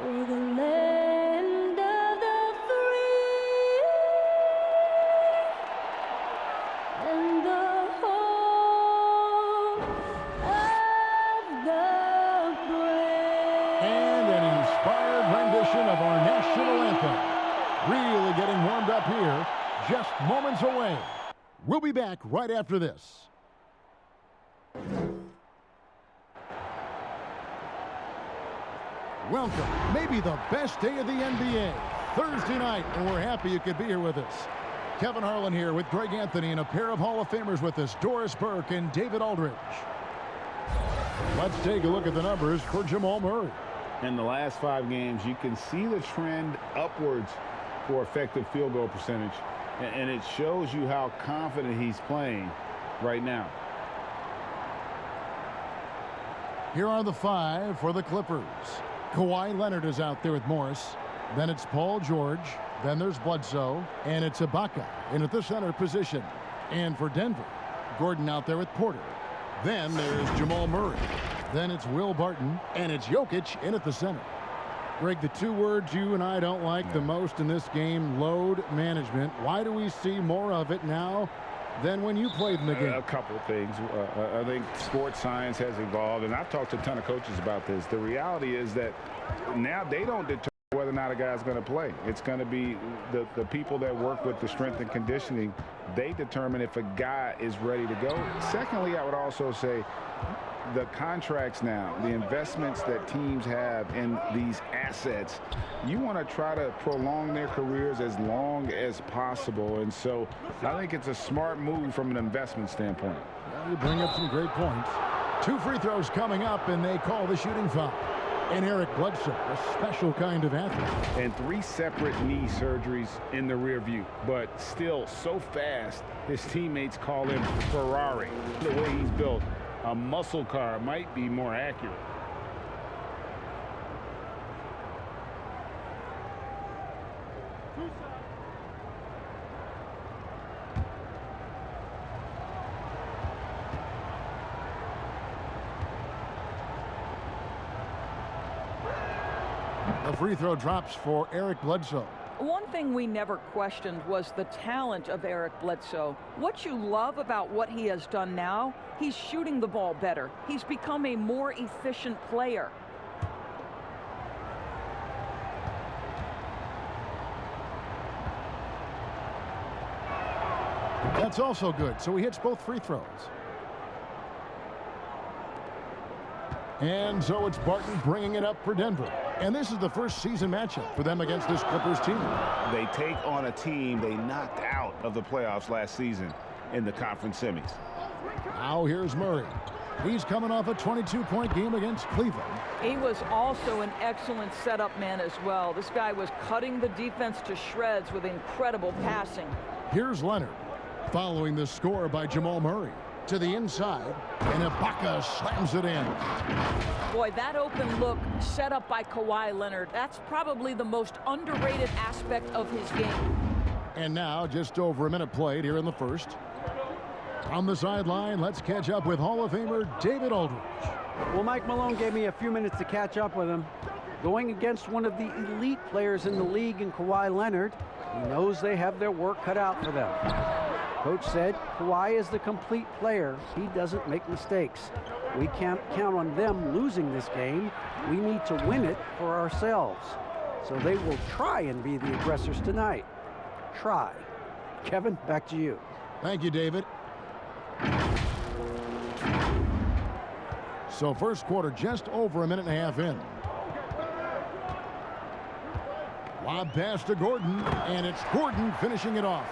For the land of the free and the home of the brave. And an inspired rendition of our national anthem. Really getting warmed up here, just moments away. We'll be back right after this. Welcome, maybe the best day of the NBA, Thursday night, and we're happy you could be here with us. Kevin Harlan here with Greg Anthony and a pair of Hall of Famers with us, Doris Burke and David Aldridge. Let's take a look at the numbers for Jamal Murray. In the last 5 games, you can see the trend upwards for effective field goal percentage, and it shows you how confident he's playing right now. Here are the 5 for the Clippers. Kawhi Leonard is out there with Morris. Then it's Paul George. Then there's Bledsoe. And it's Ibaka in at the center position. And for Denver, Gordon out there with Porter. Then there's Jamal Murray. Then it's Will Barton. And it's Jokic in at the center. Greg, the 2 words you and I don't like the most in this game, load management. Why do we see more of it now than when you played in the game? A couple of things. I think sports science has evolved, and I've talked to a ton of coaches about this. The reality is that now they don't determine whether or not a guy's going to play. It's going to be the people that work with the strength and conditioning. They determine if a guy is ready to go. Secondly, I would also say the contracts now, the investments that teams have in these assets, you want to try to prolong their careers as long as possible. And so I think it's a smart move from an investment standpoint. Well, you bring up some great points. 2 free throws coming up, and they call the shooting foul. And Eric Bledsoe, a special kind of athlete. And 3 separate knee surgeries in the rear view, but still so fast, his teammates call him Ferrari. The way he's built, a muscle car might be more accurate. The free throw drops for Eric Bledsoe. One thing we never questioned was the talent of Eric Bledsoe. What you love about what he has done now, he's shooting the ball better. He's become a more efficient player. That's also good, so he hits both free throws. And so it's Barton bringing it up for Denver. And this is the first season matchup for them against this Clippers team. They take on a team they knocked out of the playoffs last season in the conference semis. Now here's Murray. He's coming off a 22-point game against Cleveland. He was also an excellent setup man as well. This guy was cutting the defense to shreds with incredible passing. Here's Leonard following the score by Jamal Murray. To the inside, and Ibaka slams it in. Boy, that open look set up by Kawhi Leonard, that's probably the most underrated aspect of his game. And now, just over a minute played here in the first. On the sideline, let's catch up with Hall of Famer David Aldridge. Well, Mike Malone gave me a few minutes to catch up with him. Going against one of the elite players in the league in Kawhi Leonard, he knows they have their work cut out for them. Coach said Kawhi is the complete player. He doesn't make mistakes. We can't count on them losing this game. We need to win it for ourselves. So they will try and be the aggressors tonight. Try. Kevin, back to you. Thank you, David. So first quarter just over a minute and a half in. Lob pass to Gordon, and it's Gordon finishing it off.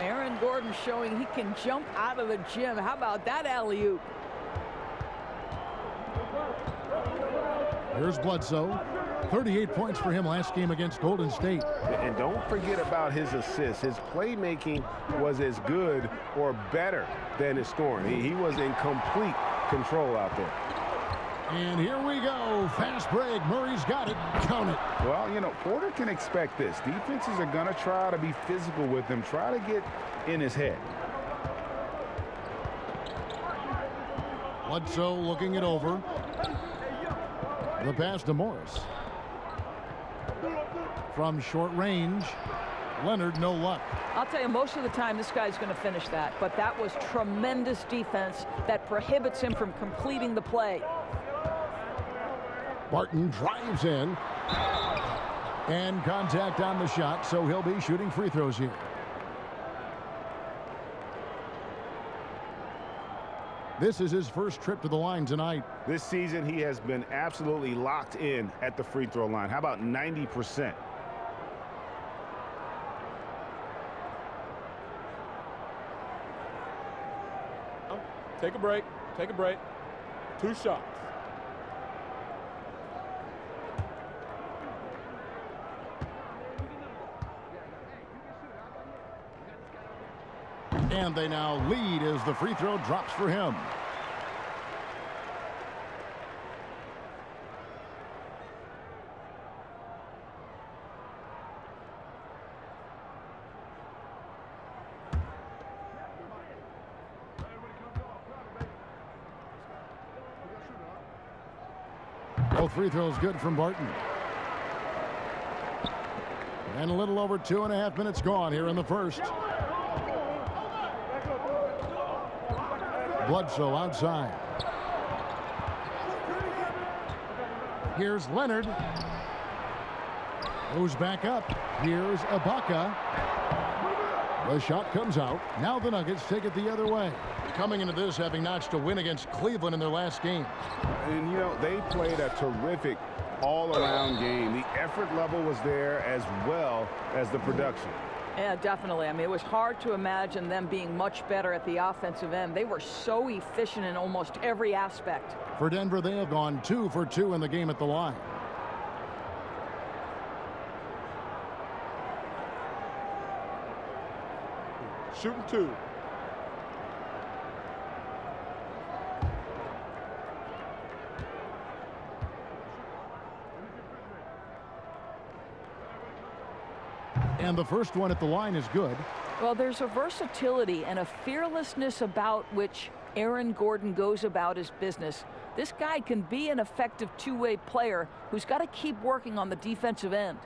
Aaron Gordon showing he can jump out of the gym. How about that alley-oop? Here's Bledsoe. 38 points for him last game against Golden State. And don't forget about his assists. His playmaking was as good or better than his scoring. He was in complete control out there. And here we go. Fast break. Murray's got it. Count it. Well, you know, Porter can expect this. Defenses are going to try to be physical with him, try to get in his head. Bledsoe looking it over. The pass to Morris. from short range. Leonard, no luck. I'll tell you, most of the time this guy's going to finish that, but that was tremendous defense that prohibits him from completing the play. Barton drives in. And contact on the shot, so he'll be shooting free throws here. This is his first trip to the line tonight. This season, he has been absolutely locked in at the free throw line. How about 90%? Take a break. Take a break. 2 shots. And they now lead as the free throw drops for him. Both free throws good from Barton. And a little over 2.5 minutes gone here in the first. Bledsoe outside. Here's Leonard. Goes back up. Here's Ibaka. The shot comes out. Now the Nuggets take it the other way. Coming into this having notched a win against Cleveland in their last game. And, you know, they played a terrific all-around game. The effort level was there as well as the production. Yeah, definitely. I mean, it was hard to imagine them being much better at the offensive end. They were so efficient in almost every aspect. For Denver, they have gone 2 for 2 in the game at the line. Shooting 2. And the first one at the line is good. Well, there's a versatility and a fearlessness about which Aaron Gordon goes about his business. This guy can be an effective two-way player who's got to keep working on the defensive end.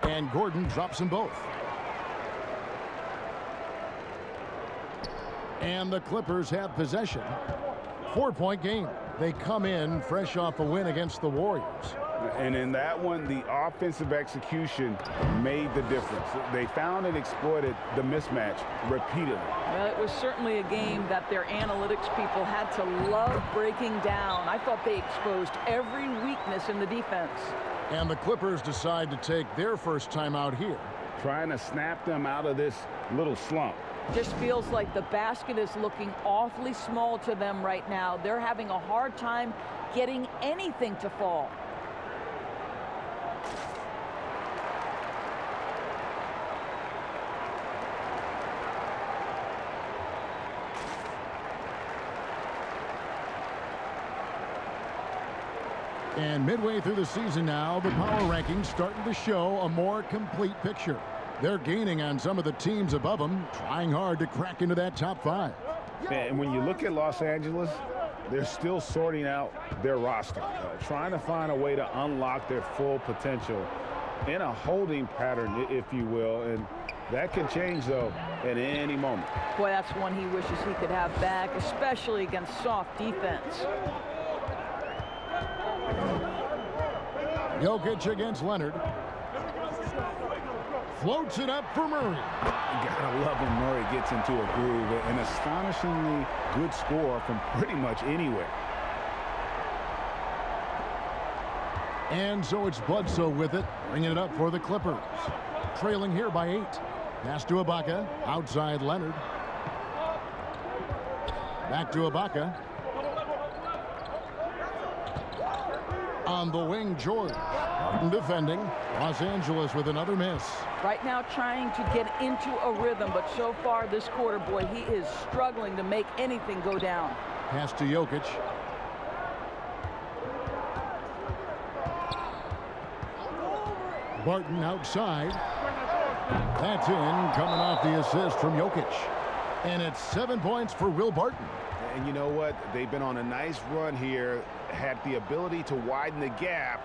And Gordon drops them both. And the Clippers have possession. 4-point game. They come in fresh off a win against the Warriors. And in that one, the offensive execution made the difference. They found and exploited the mismatch repeatedly. Well, it was certainly a game that their analytics people had to love breaking down. I thought they exposed every weakness in the defense. And the Clippers decide to take their first time out here. Trying to snap them out of this little slump. Just feels like the basket is looking awfully small to them right now. They're having a hard time getting anything to fall. And midway through the season now, the power rankings starting to show a more complete picture. They're gaining on some of the teams above them, trying hard to crack into that top 5. And when you look at Los Angeles, they're still sorting out their roster, trying to find a way to unlock their full potential in a holding pattern, if you will. And that can change, though, at any moment. Boy, that's one he wishes he could have back, especially against soft defense. Jokic against Leonard. Floats it up for Murray. You gotta love when Murray gets into a groove. An astonishingly good score from pretty much anywhere. And so it's Bledsoe with it, bringing it up for the Clippers. Trailing here by 8. Pass to Ibaka. Outside Leonard. Back to Ibaka. On the wing, George. Barton defending. Los Angeles with another miss. Right now trying to get into a rhythm, but so far this quarter, boy, he is struggling to make anything go down. Pass to Jokic. Barton outside. That's in, coming off the assist from Jokic. And it's 7 points for Will Barton. And you know what? They've been on a nice run here, had the ability to widen the gap.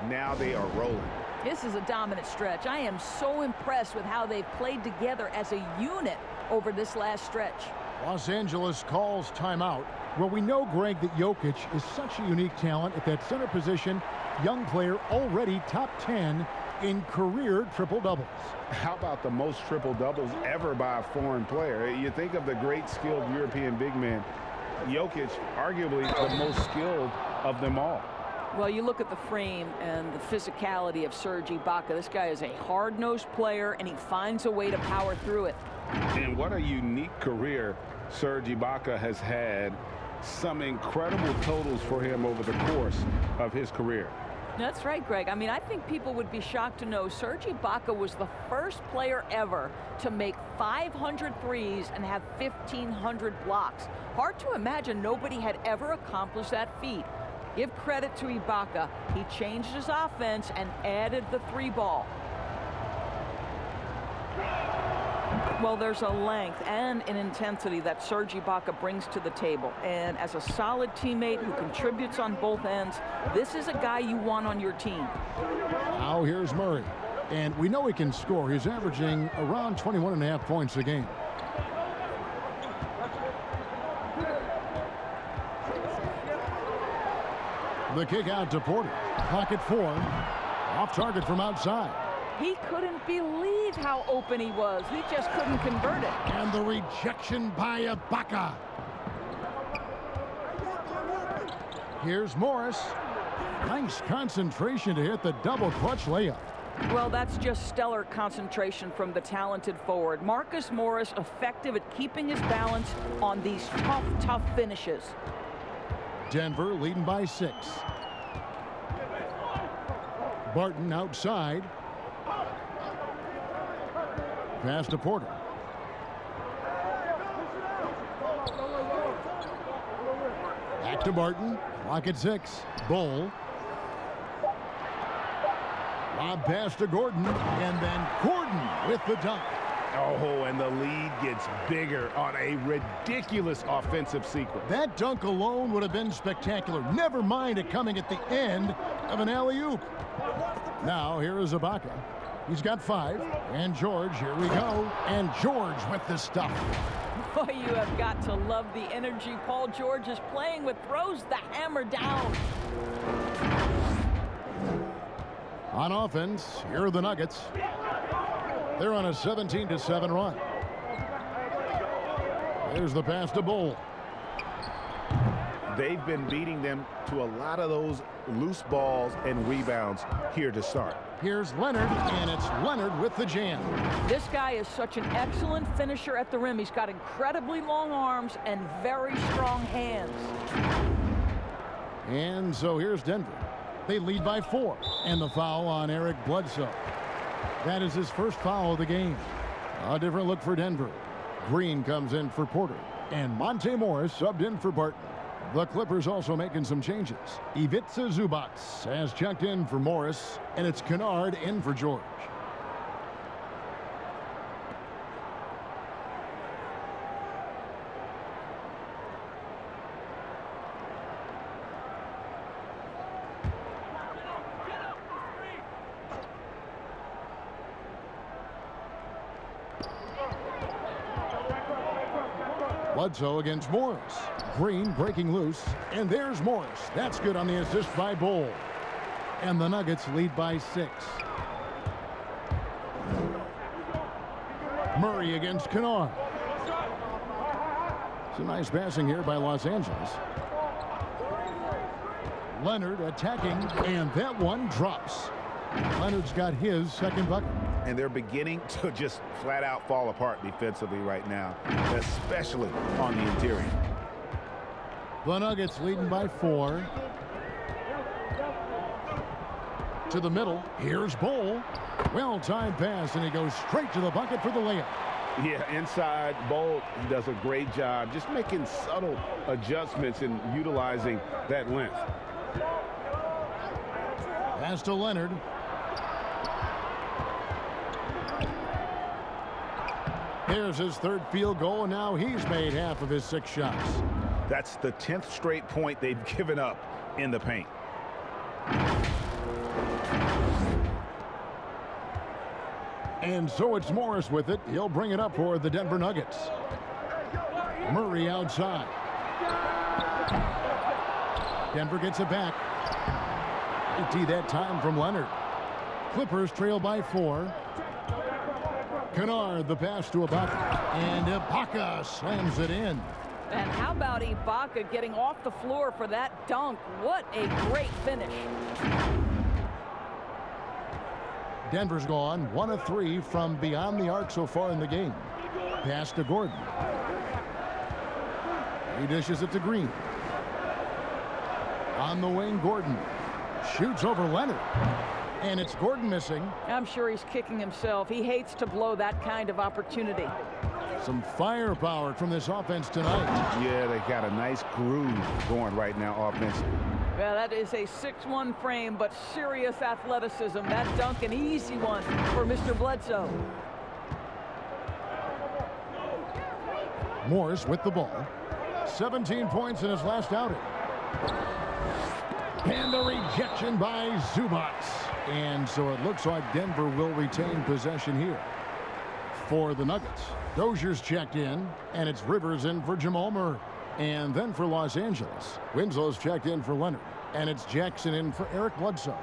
Now they are rolling. This is a dominant stretch. I am so impressed with how they've played together as a unit over this last stretch. Los Angeles calls timeout. Well, we know, Greg, that Jokic is such a unique talent at that center position. Young player, already top 10 in career triple-doubles. How about the most triple-doubles ever by a foreign player? You think of the great skilled European big man. Jokic, arguably the most skilled of them all. Well, you look at the frame and the physicality of Serge Ibaka. This guy is a hard-nosed player, and he finds a way to power through it. And what a unique career Serge Ibaka has had. Some incredible totals for him over the course of his career. That's right, Greg. I mean, I think people would be shocked to know Serge Ibaka was the first player ever to make 500 threes and have 1,500 blocks. Hard to imagine nobody had ever accomplished that feat. Give credit to Ibaka. He changed his offense and added the three ball. Well, there's a length and an intensity that Serge Ibaka brings to the table. And as a solid teammate who contributes on both ends, this is a guy you want on your team. Now here's Murray. And we know he can score. He's averaging around 21.5 points a game. The kick out to Porter. Pocket 4. Off target from outside. He couldn't believe how open he was. He just couldn't convert it. And the rejection by Ibaka. Here's Morris. Nice concentration to hit the double clutch layup. Well, that's just stellar concentration from the talented forward. Marcus Morris effective at keeping his balance on these tough finishes. Denver leading by 6. Barton outside. Pass to Porter. Back to Barton. Clock at 6. Bull. Lob pass to Gordon. And then Gordon with the dunk. Oh, and the lead gets bigger on a ridiculous offensive sequence. That dunk alone would have been spectacular. Never mind it coming at the end of an alley-oop. Now here is Ibaka. He's got 5. And George, here we go. And George with the stuff. Boy, you have got to love the energy Paul George is playing with. Throws the hammer down. On offense, here are the Nuggets. They're on a 17-7 run. There's the pass to Bull. They've been beating them to a lot of those loose balls and rebounds here to start. Here's Leonard, and it's Leonard with the jam. This guy is such an excellent finisher at the rim. He's got incredibly long arms and very strong hands. And so here's Denver. They lead by 4. And the foul on Eric Bledsoe. That is his first foul of the game. A different look for Denver. Green comes in for Porter. And Monte Morris subbed in for Barton. The Clippers also making some changes. Ivica Zubac has checked in for Morris. And it's Kennard in for George. Bledsoe against Morris. Green breaking loose. And there's Morris. That's good on the assist by Bull. And the Nuggets lead by 6. Murray against Kennard. Some nice passing here by Los Angeles. Leonard attacking, and that one drops. Leonard's got his second bucket. And they're beginning to just flat out fall apart defensively right now, especially on the interior. The Nuggets leading by 4. To the middle. Here's Bull. Well-timed pass, and he goes straight to the bucket for the layup. Yeah, inside, Bull does a great job just making subtle adjustments and utilizing that length. Pass to Leonard. Here's his third field goal, and now he's made half of his 6 shots. That's the 10th straight point they've given up in the paint. And so it's Morris with it. He'll bring it up for the Denver Nuggets. Murray outside. Denver gets it back. 80 that time from Leonard. Clippers trail by 4. Kennard, the pass to Ibaka. And Ibaka slams it in. And how about Ibaka getting off the floor for that dunk? What a great finish. Denver's gone 1 of 3 from beyond the arc so far in the game. Pass to Gordon. He dishes it to Green. On the wing, Gordon shoots over Leonard. And it's Gordon missing. I'm sure he's kicking himself. He hates to blow that kind of opportunity. Some firepower from this offense tonight. Yeah, they got a nice groove going right now offensively. Well, that is a 6'1" frame, but serious athleticism. That dunk, an easy one for Mr. Bledsoe. Morris with the ball. 17 points in his last outing. And the rejection by Zubac. And so it looks like Denver will retain possession here for the Nuggets. Dozier's checked in, and it's Rivers in for Jamal Murray. And then for Los Angeles, Winslow's checked in for Leonard. And it's Jackson in for Eric Bledsoe.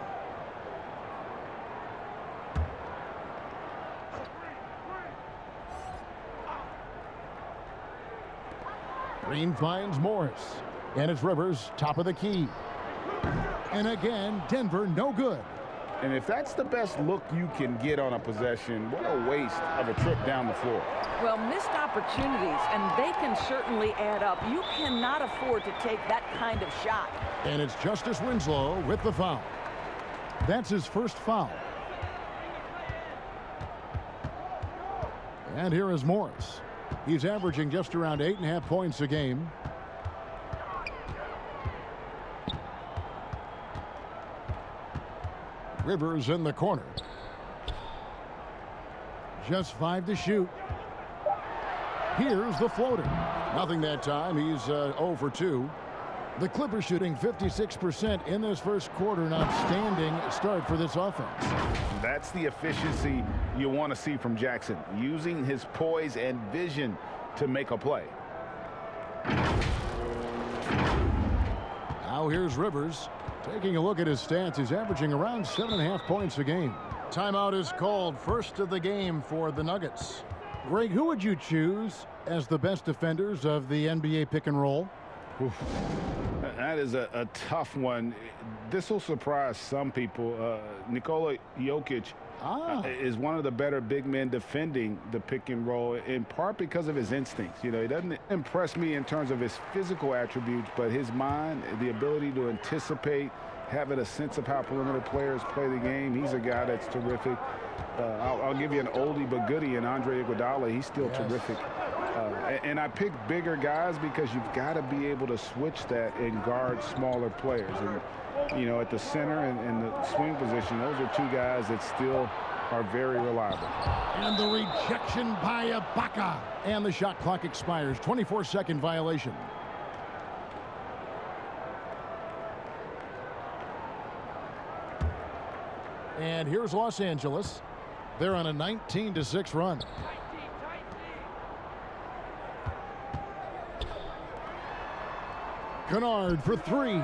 Green finds Morris. And it's Rivers, top of the key. And again, Denver no good. And if that's the best look you can get on a possession, what a waste of a trip down the floor. Well, missed opportunities, and they can certainly add up. You cannot afford to take that kind of shot. And it's Justice Winslow with the foul. That's his first foul. And here is Morris. He's averaging just around 8.5 points a game. Rivers in the corner. Just 5 to shoot. Here's the floater. Nothing that time. He's 0 for 2. The Clippers shooting 56% in this first quarter. An outstanding start for this offense. That's the efficiency you want to see from Jackson, using his poise and vision to make a play. Now here's Rivers. Taking a look at his stats, he's averaging around 7.5 points a game. Timeout is called, first of the game for the Nuggets. Greg, who would you choose as the best defenders of the NBA pick and roll? Oof. That is a tough one. This will surprise some people. Nikola Jokic is one of the better big men defending the pick and roll, in part because of his instincts. You know, he doesn't impress me in terms of his physical attributes, but his mind, the ability to anticipate, having a sense of how perimeter players play the game. He's a guy that's terrific. I'll give you an oldie but goodie in Andre Iguodala. He's still terrific. And I pick bigger guys because you've got to be able to switch that and guard smaller players. And, you know, at the center and the swing position, those are 2 guys that still are very reliable. And the rejection by Ibaka. And the shot clock expires. 24-second violation. And here's Los Angeles. They're on a 19-6 run. Kennard for 3.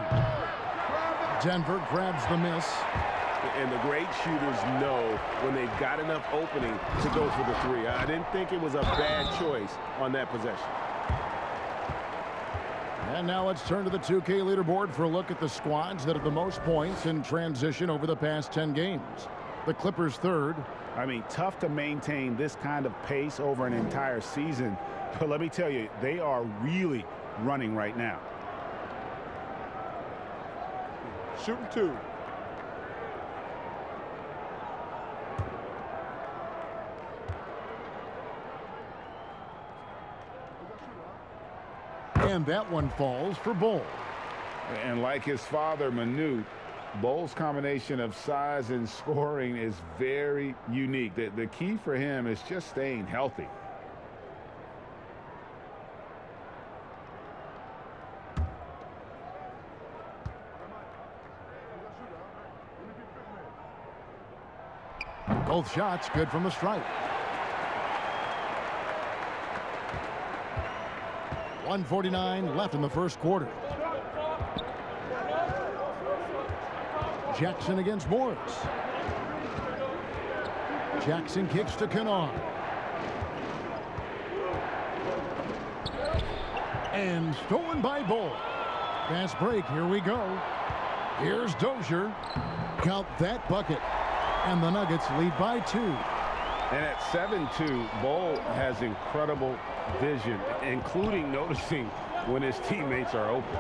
Denver grabs the miss. And the great shooters know when they've got enough opening to go for the 3. I didn't think it was a bad choice on that possession. And now let's turn to the 2K leaderboard for a look at the squads that have the most points in transition over the past 10 games. The Clippers third. I mean, tough to maintain this kind of pace over an entire season. But let me tell you, they are really running right now. Shooting 2. And that one falls for Bull. And like his father, Manute, Bull's combination of size and scoring is very unique. The key for him is just staying healthy. Both shots good from the stripe. 1:49 left in the first quarter. Jackson against Morris. Jackson kicks to Kennard. And stolen by Bull. Fast break. Here we go. Here's Dozier. Count that bucket. And the Nuggets lead by 2. And at 7-2, Bull has incredible vision, including noticing when his teammates are open.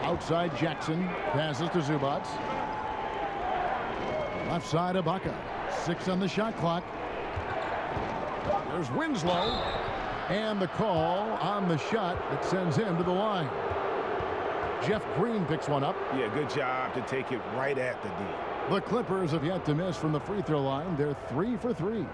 Outside Jackson. Passes to Zubac. Left side Ibaka. 6 on the shot clock. There's Winslow. And the call on the shot that sends him to the line. Jeff Green picks one up. Yeah, good job to take it right at the D. The Clippers have yet to miss from the free throw line. They're 3 for 3.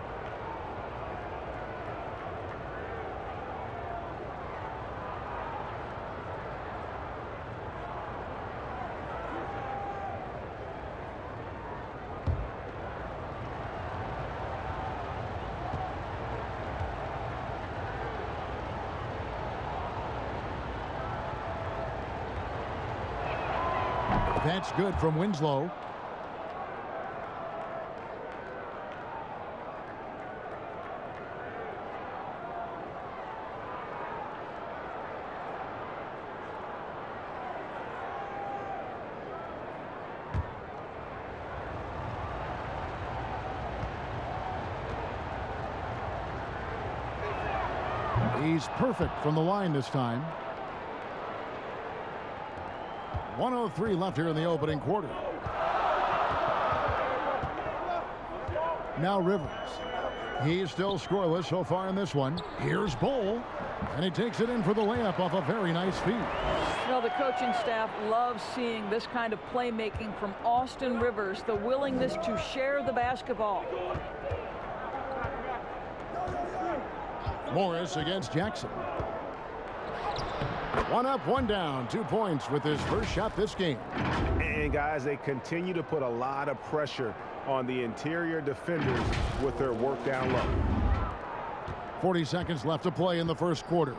That's good from Winslow. He's perfect from the line this time. 1:03 left here in the opening quarter. Now Rivers. He's still scoreless so far in this one. Here's Bull. And he takes it in for the layup off a very nice feed. You know, the coaching staff loves seeing this kind of playmaking from Austin Rivers, the willingness to share the basketball. Morris against Jackson. 1 up, 1 down. 2 points with his first shot this game. And guys, they continue to put a lot of pressure on the interior defenders with their work down low. 40 seconds left to play in the first quarter.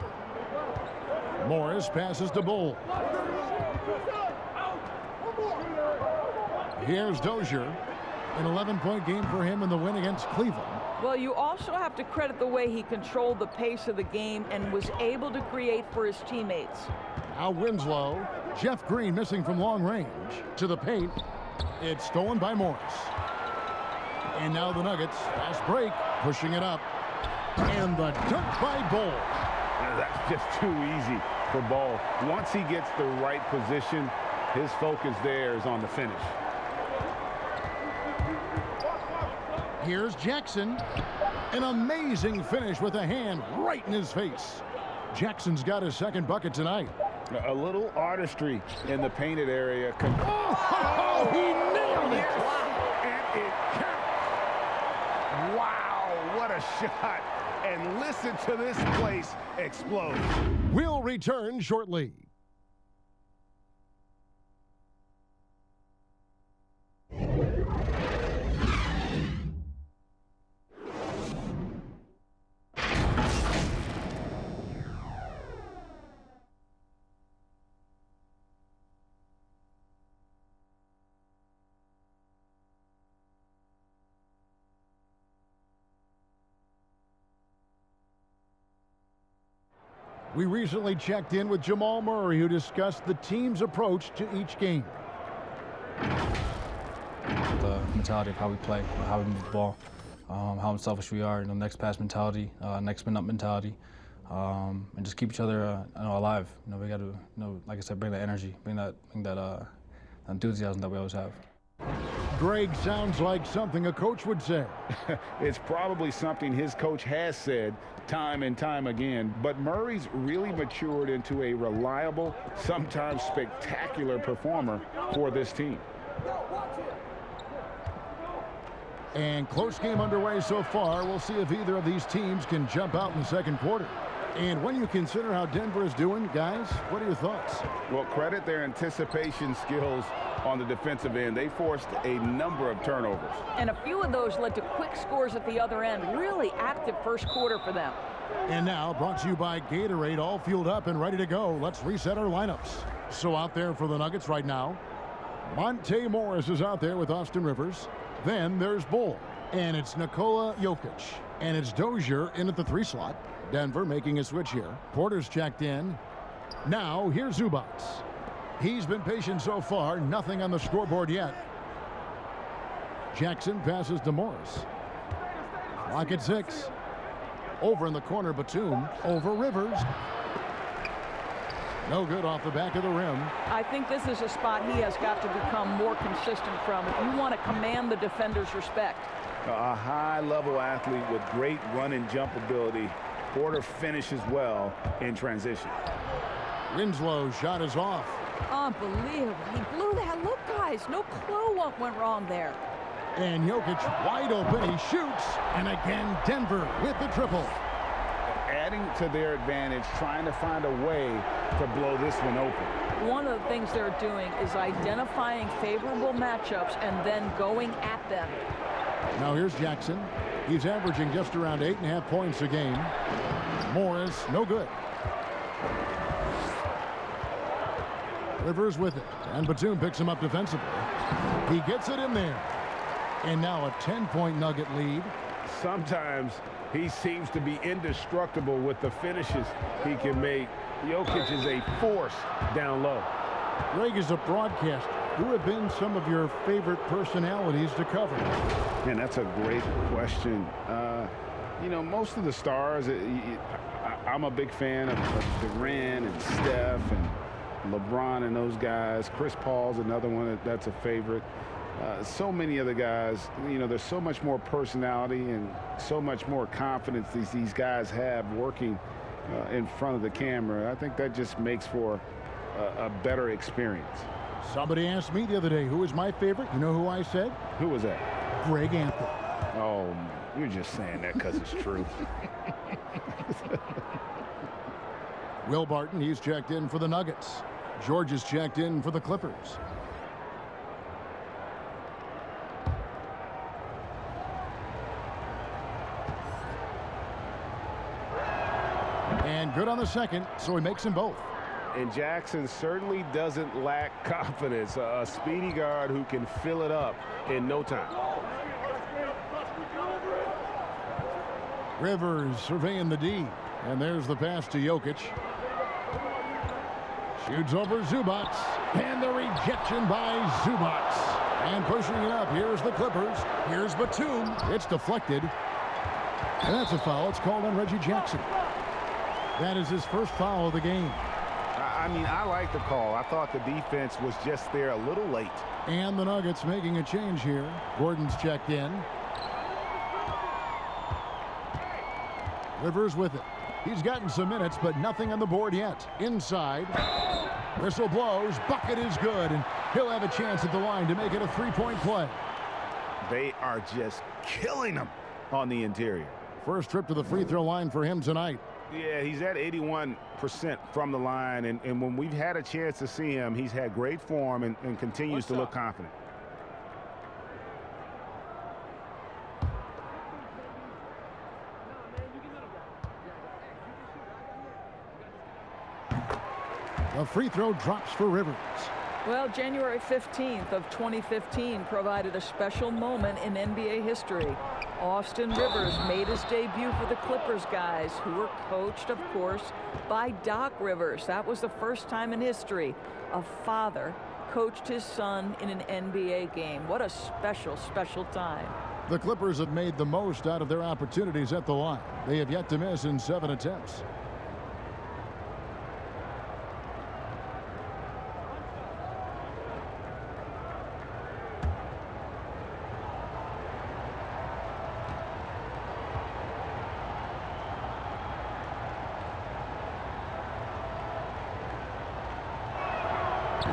Morris passes to Bull. Here's Dozier. An 11-point game for him in the win against Cleveland. Well, you also have to credit the way he controlled the pace of the game and was able to create for his teammates. Now Winslow. Jeff Green missing from long range. To the paint. It's stolen by Morris. And now the Nuggets. Fast break. Pushing it up. And the dunk by Bull. That's just too easy for Bull. Once he gets the right position, his focus there is on the finish. Here's Jackson. An amazing finish with a hand right in his face. Jackson's got his second bucket tonight. A little artistry in the painted area. Oh, he nailed it. And it counts. Wow, what a shot. And listen to this place explode. We'll return shortly. We recently checked in with Jamal Murray, who discussed the team's approach to each game. The mentality of how we play, how we move the ball, how unselfish we are, next pass mentality, next man up mentality, and just keep each other alive. We got to, like I said, bring that energy, bring that enthusiasm that we always have. Greg sounds like something a coach would say. It's probably something his coach has said time and time again, but Murray's really matured into a reliable, sometimes spectacular performer for this team. And close game underway so far. We'll see if either of these teams can jump out in the second quarter. And when you consider how Denver is doing, guys, what are your thoughts? Well, credit their anticipation skills on the defensive end. They forced a number of turnovers. And a few of those led to quick scores at the other end. Really active first quarter for them. And now, brought to you by Gatorade, all fueled up and ready to go. Let's reset our lineups. So out there for the Nuggets right now, Monte Morris is out there with Austin Rivers. Then there's Bull, and it's Nikola Jokic. And it's Dozier in at the 3 slot. Denver making a switch here. Porter's checked in. Now, here's Zubac. He's been patient so far. Nothing on the scoreboard yet. Jackson passes to Morris. Clock at 6. Over in the corner, Batum. Over Rivers. No good off the back of the rim. I think this is a spot he has got to become more consistent from if you want to command the defender's respect. A high-level athlete with great run and jump ability. Porter finishes well in transition. Winslow's shot is off. Unbelievable. He blew that. Look, guys, no clue what went wrong there. And Jokic wide open. He shoots. And again, Denver with the triple. Adding to their advantage, trying to find a way to blow this one open. One of the things they're doing is identifying favorable matchups and then going at them. Now here's Jackson. He's averaging just around 8.5 points a game. Morris, no good. Rivers with it. And Batum picks him up defensively. He gets it in there. And now a 10-point Nugget lead. Sometimes he seems to be indestructible with the finishes he can make. Jokic is a force down low. Greg, is a broadcaster. Who have been some of your favorite personalities to cover? Man, that's a great question. You know, most of the stars, I'm a big fan of Durant and Steph and LeBron and those guys. Chris Paul's another one that's a favorite. So many of the guys, you know, there's so much more personality and so much more confidence these guys have working in front of the camera. I think that just makes for a better experience. Somebody asked me the other day, who is my favorite? You know who I said? Who was that? Greg Anthony. Oh, you're just saying that because it's true. Will Barton, he's checked in for the Nuggets. George is checked in for the Clippers. And good on the second, so he makes them both. And Jackson certainly doesn't lack confidence. A speedy guard who can fill it up in no time. Rivers surveying the D. And there's the pass to Jokic. Shoots over Zubac. And the rejection by Zubac. And pushing it up. Here's the Clippers. Here's Batum. It's deflected. And that's a foul. It's called on Reggie Jackson. That is his first foul of the game. I mean, I like the call. I thought the defense was just there a little late. And the Nuggets making a change here. Gordon's checked in. Rivers with it. He's gotten some minutes, but nothing on the board yet. Inside. Whistle blows. Bucket is good, and he'll have a chance at the line to make it a 3-point play. They are just killing them on the interior. First trip to the free throw line for him tonight. Yeah, he's at 81% from the line, and when we've had a chance to see him, he's had great form and continues to look confident. The free throw drops for Rivers. Well, January 15th of 2015 provided a special moment in NBA history. Austin Rivers made his debut for the Clippers, guys, who were coached, of course, by Doc Rivers. That was the first time in history a father coached his son in an NBA game. What a special, special time. The Clippers have made the most out of their opportunities at the line. They have yet to miss in 7 attempts.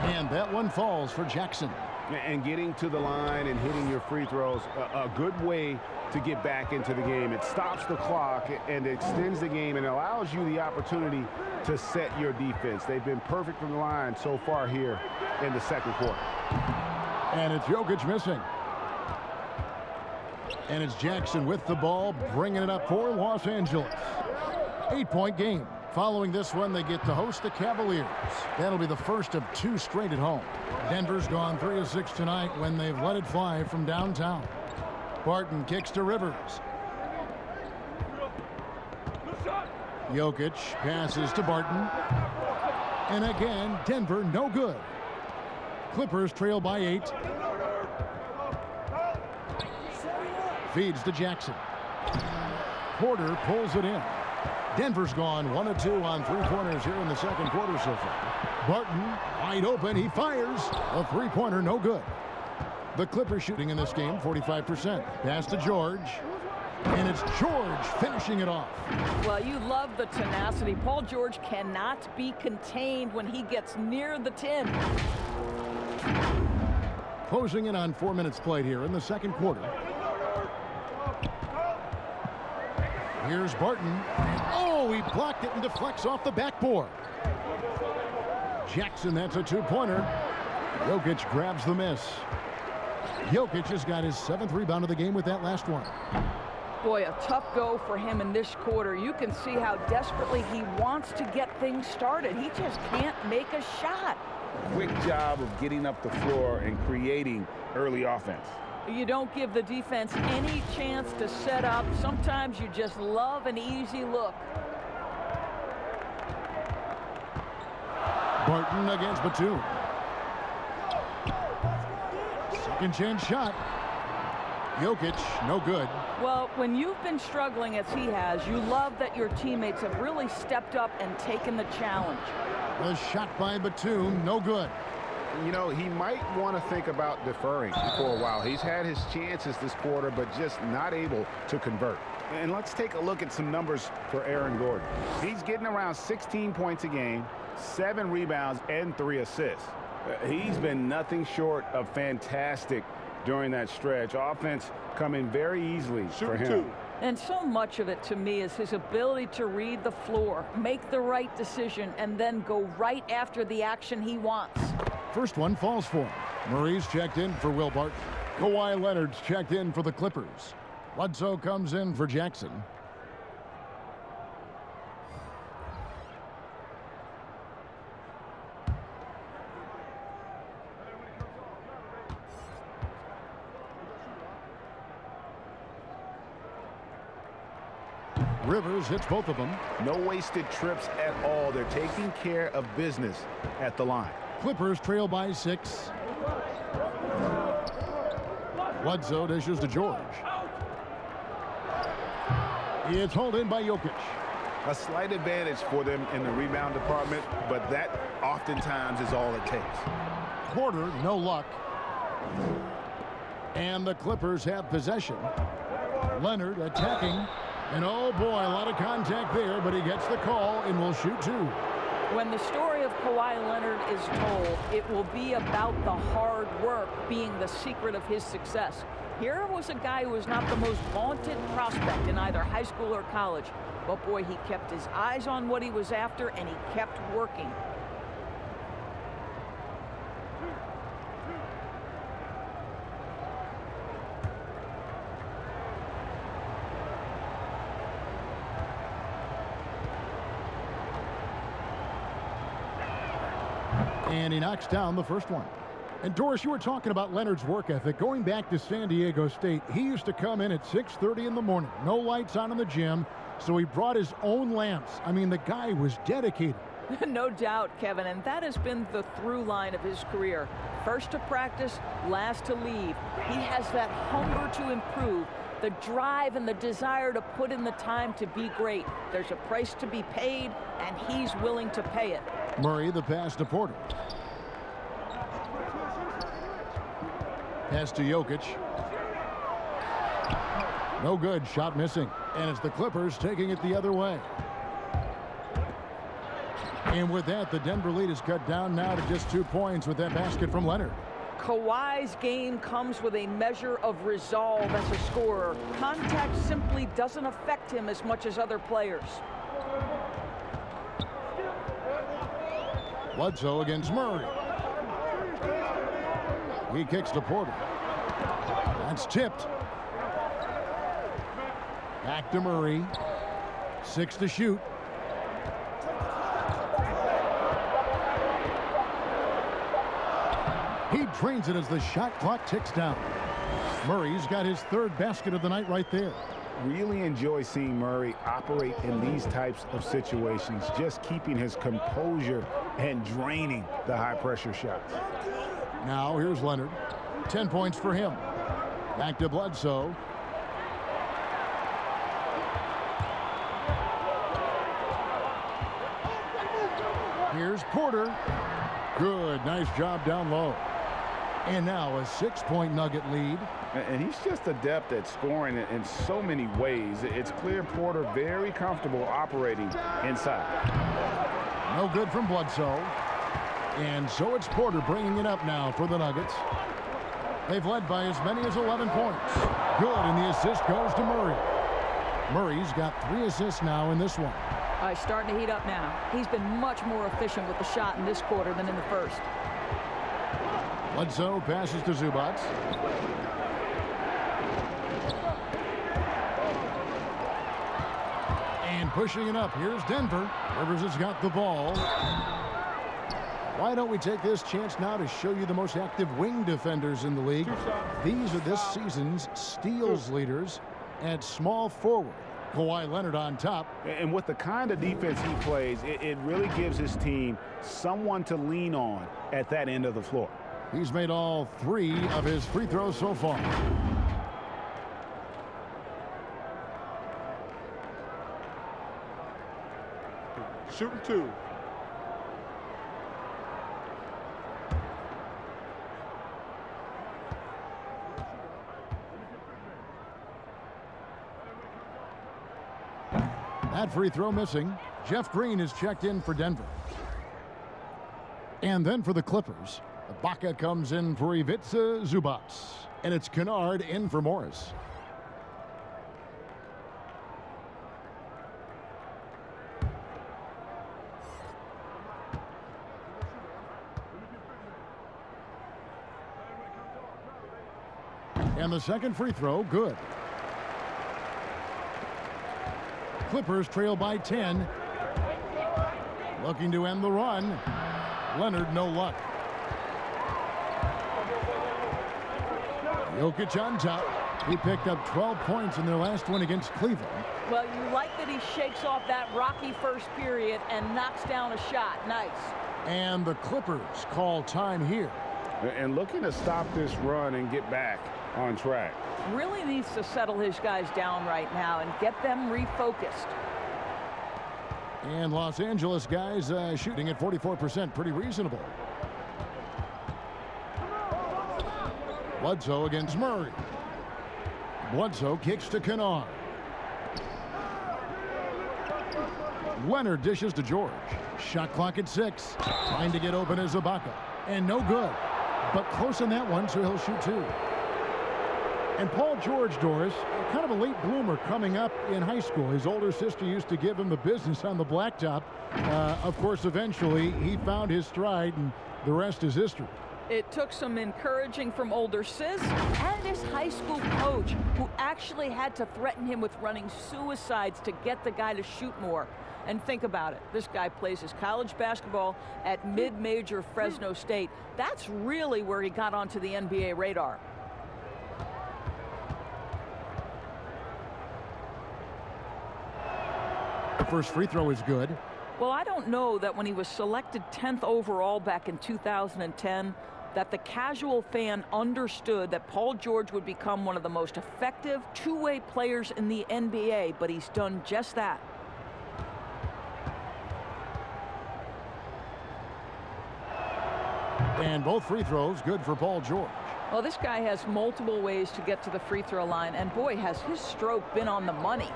And that one falls for Jackson. And getting to the line and hitting your free throws, a good way to get back into the game. It stops the clock and extends the game and allows you the opportunity to set your defense. They've been perfect from the line so far here in the second quarter. And it's Jokic missing. And it's Jackson with the ball, bringing it up for Los Angeles. 8-point game. Following this one, they get to host the Cavaliers. That'll be the first of 2 straight at home. Denver's gone 3 of 6 tonight when they've let it fly from downtown. Barton kicks to Rivers. Jokic passes to Barton. And again, Denver no good. Clippers trail by 8. Feeds to Jackson. Porter pulls it in. Denver's gone 1 of 2 on 3-pointers here in the second quarter so far. Barton wide open. He fires. A 3-pointer no good. The Clippers shooting in this game 45%. Pass to George. And it's George finishing it off. Well, you love the tenacity. Paul George cannot be contained when he gets near the tin. Closing in on 4 minutes played here in the second quarter. Here's Barton. Oh, he blocked it and deflects off the backboard. Jackson, that's a 2-pointer. Jokic grabs the miss. Jokic has got his 7th rebound of the game with that last one. Boy, a tough go for him in this quarter. You can see how desperately he wants to get things started. He just can't make a shot. Quick job of getting up the floor and creating early offense. You don't give the defense any chance to set up. Sometimes you just love an easy look. Barton against Batum. Second chance shot. Jokic, no good. Well, when you've been struggling as he has, you love that your teammates have really stepped up and taken the challenge. The shot by Batum, no good. You know, he might want to think about deferring for a while. He's had his chances this quarter, but just not able to convert. And let's take a look at some numbers for Aaron Gordon. He's getting around 16 points a game, 7 rebounds, and 3 assists. He's been nothing short of fantastic during that stretch. Offense coming very easily for him. And so much of it to me is his ability to read the floor, make the right decision, and then go right after the action he wants. First one falls for him. Murray's checked in for Will Barton. Kawhi Leonard's checked in for the Clippers. Bledsoe comes in for Jackson. Rivers hits both of them. No wasted trips at all. They're taking care of business at the line. Clippers trail by 6. Bledsoe dishes to George. It's hauled in by Jokic. A slight advantage for them in the rebound department, but that oftentimes is all it takes. Porter, no luck. And the Clippers have possession. Leonard attacking. And oh boy, a lot of contact there, but he gets the call and will shoot 2. When the story of Kawhi Leonard is told, it will be about the hard work being the secret of his success. Here was a guy who was not the most vaunted prospect in either high school or college. But boy, he kept his eyes on what he was after, and he kept working. And he knocks down the first one. And Doris, you were talking about Leonard's work ethic. Going back to San Diego State, he used to come in at 6:30 in the morning. No lights on in the gym, so he brought his own lamps. I mean, the guy was dedicated. No doubt, Kevin, and that has been the through line of his career. First to practice, last to leave. He has that hunger to improve, the drive and the desire to put in the time to be great. There's a price to be paid, and he's willing to pay it. Murray, the pass to Porter. Pass to Jokic. No good, shot missing. And it's the Clippers taking it the other way. And with that, the Denver lead is cut down now to just 2 points with that basket from Leonard. Kawhi's game comes with a measure of resolve as a scorer. Contact simply doesn't affect him as much as other players. Bledsoe against Murray. He kicks to Porter. That's tipped. Back to Murray. 6 to shoot. He drains it as the shot clock ticks down. Murray's got his 3rd basket of the night right there. Really enjoy seeing Murray operate in these types of situations, just keeping his composure and draining the high-pressure shots. Now here's Leonard. 10 points for him. Back to Bledsoe. Here's Porter. Good. Nice job down low. And now a 6-point Nugget lead. And he's just adept at scoring in so many ways. It's clear Porter very comfortable operating inside. No good from Bledsoe. And so it's Porter bringing it up now for the Nuggets. They've led by as many as 11 points. Good, and the assist goes to Murray. Murray's got 3 assists now in this one. He's starting to heat up now. He's been much more efficient with the shot in this quarter than in the first. Bledsoe passes to Zubac. And pushing it up, here's Denver. Rivers has got the ball. Why don't we take this chance now to show you the most active wing defenders in the league? These are this season's steals leaders at small forward. Kawhi Leonard on top. And with the kind of defense he plays, it really gives his team someone to lean on at that end of the floor. He's made all 3 of his free throws so far. Shooting 2. That free throw missing. Jeff Green is checked in for Denver. And then for the Clippers, Ibaka comes in for Ivica Zubac. And it's Kennard in for Morris. And the second free throw, good. Clippers trail by 10. Looking to end the run. Leonard, no luck. Jokic on top. He picked up 12 points in their last one against Cleveland. Well, you like that he shakes off that rocky first period and knocks down a shot. Nice. And the Clippers call time here. And looking to stop this run and get back on track. Really needs to settle his guys down right now and get them refocused. And Los Angeles guys shooting at 44%, pretty reasonable. Bledsoe against Murray. Bledsoe kicks to Kennard. Leonard dishes to George. Shot clock at 6. Trying to get open is Ibaka. And no good. But close on that one, so he'll shoot 2. And Paul George, Doris, kind of a late bloomer coming up in high school. His older sister used to give him the business on the blacktop. Of course, eventually, he found his stride, and the rest is history. It took some encouraging from older sis and his high school coach, who actually had to threaten him with running suicides to get the guy to shoot more. And think about it. This guy plays his college basketball at mid-major Fresno State. That's really where he got onto the NBA radar. First free throw is good. Well, I don't know that when he was selected 10th overall back in 2010, that the casual fan understood that Paul George would become one of the most effective two-way players in the NBA, but he's done just that. And both free throws good for Paul George. Well, this guy has multiple ways to get to the free throw line, and boy, has his stroke been on the money.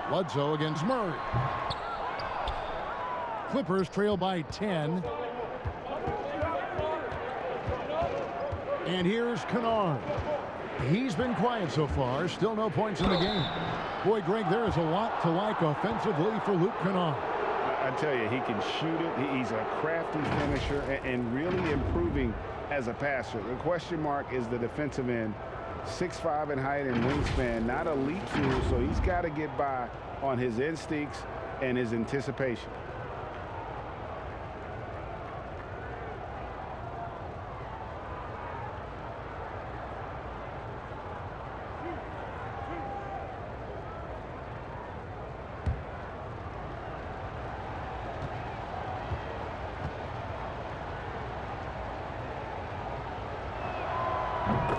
Bledsoe against Murray. Clippers trail by 10. And here's Kennard. He's been quiet so far. Still no points in the game. Boy, Greg, there is a lot to like offensively for Luke Kennard. I tell you, he can shoot it. He's a crafty finisher and really improving as a passer. The question mark is the defensive end. 6'5" in height and wingspan, not elite tool, so he's got to get by on his instincts and his anticipation.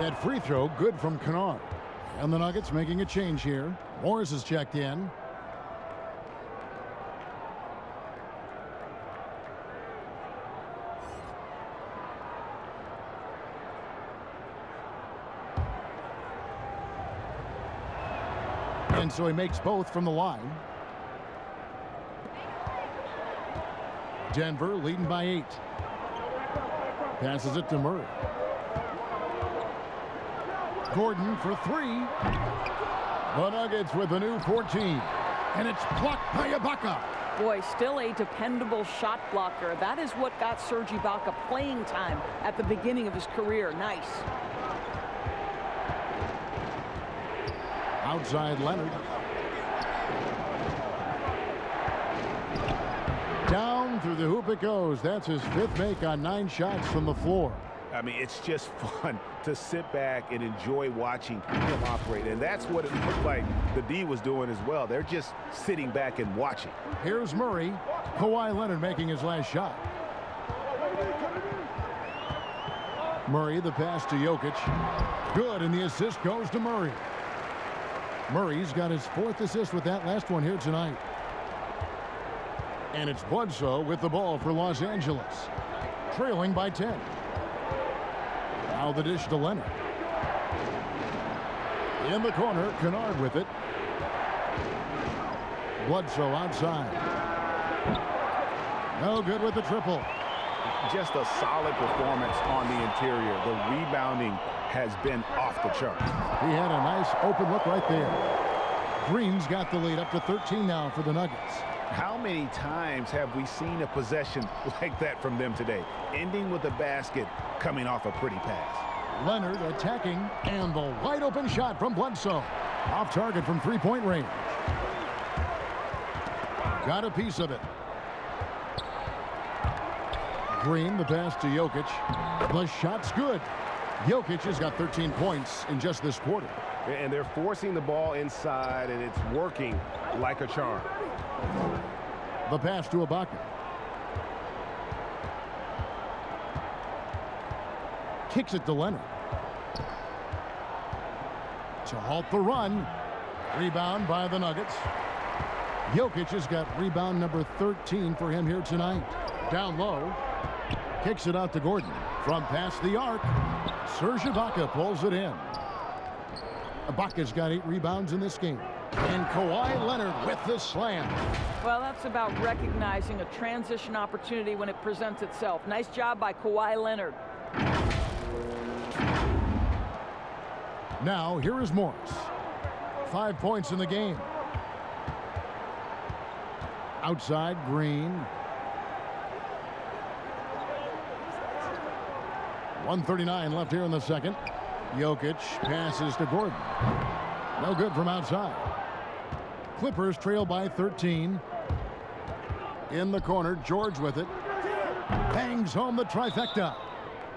That free throw good from Kennard. And the Nuggets making a change here. Morris is checked in. And so he makes both from the line. Denver leading by 8. Passes it to Murray. Gordon for 3. The Nuggets with a new 14. And it's blocked by Ibaka. Boy, still a dependable shot blocker. That is what got Serge Ibaka playing time at the beginning of his career. Nice. Outside Leonard. Down through the hoop it goes. That's his 5th make on 9 shots from the floor. I mean, it's just fun to sit back and enjoy watching him operate. And that's what it looked like the D was doing as well. They're just sitting back and watching. Here's Murray. Kawhi Leonard making his last shot. Murray, the pass to Jokic. Good, and the assist goes to Murray. Murray's got his 4th assist with that last one here tonight. And it's Bledsoe with the ball for Los Angeles. Trailing by 10. Now the dish to Leonard. In the corner, Kennard with it. Bledsoe outside. No good with the triple. Just a solid performance on the interior. The rebounding has been off the charts. He had a nice open look right there. Green's got the lead up to 13 now for the Nuggets. How many times have we seen a possession like that from them today? Ending with a basket, coming off a pretty pass. Leonard attacking, and the wide open shot from Bledsoe. Off target from 3-point range. Got a piece of it. Green, the pass to Jokic. The shot's good. Jokic has got 13 points in just this quarter. And they're forcing the ball inside, and it's working like a charm. The pass to Ibaka. Kicks it to Leonard. To halt the run. Rebound by the Nuggets. Jokic has got rebound number 13 for him here tonight. Down low. Kicks it out to Gordon. From past the arc. Serge Ibaka pulls it in. Ibaka's got 8 rebounds in this game. And Kawhi Leonard with the slam. Well, that's about recognizing a transition opportunity when it presents itself. Nice job by Kawhi Leonard. Now, here is Morris. 5 points in the game. Outside, Green. 1:39 left here in the second. Jokic passes to Gordon. No good from outside. Clippers trail by 13. In the corner, George with it. Bangs home the trifecta.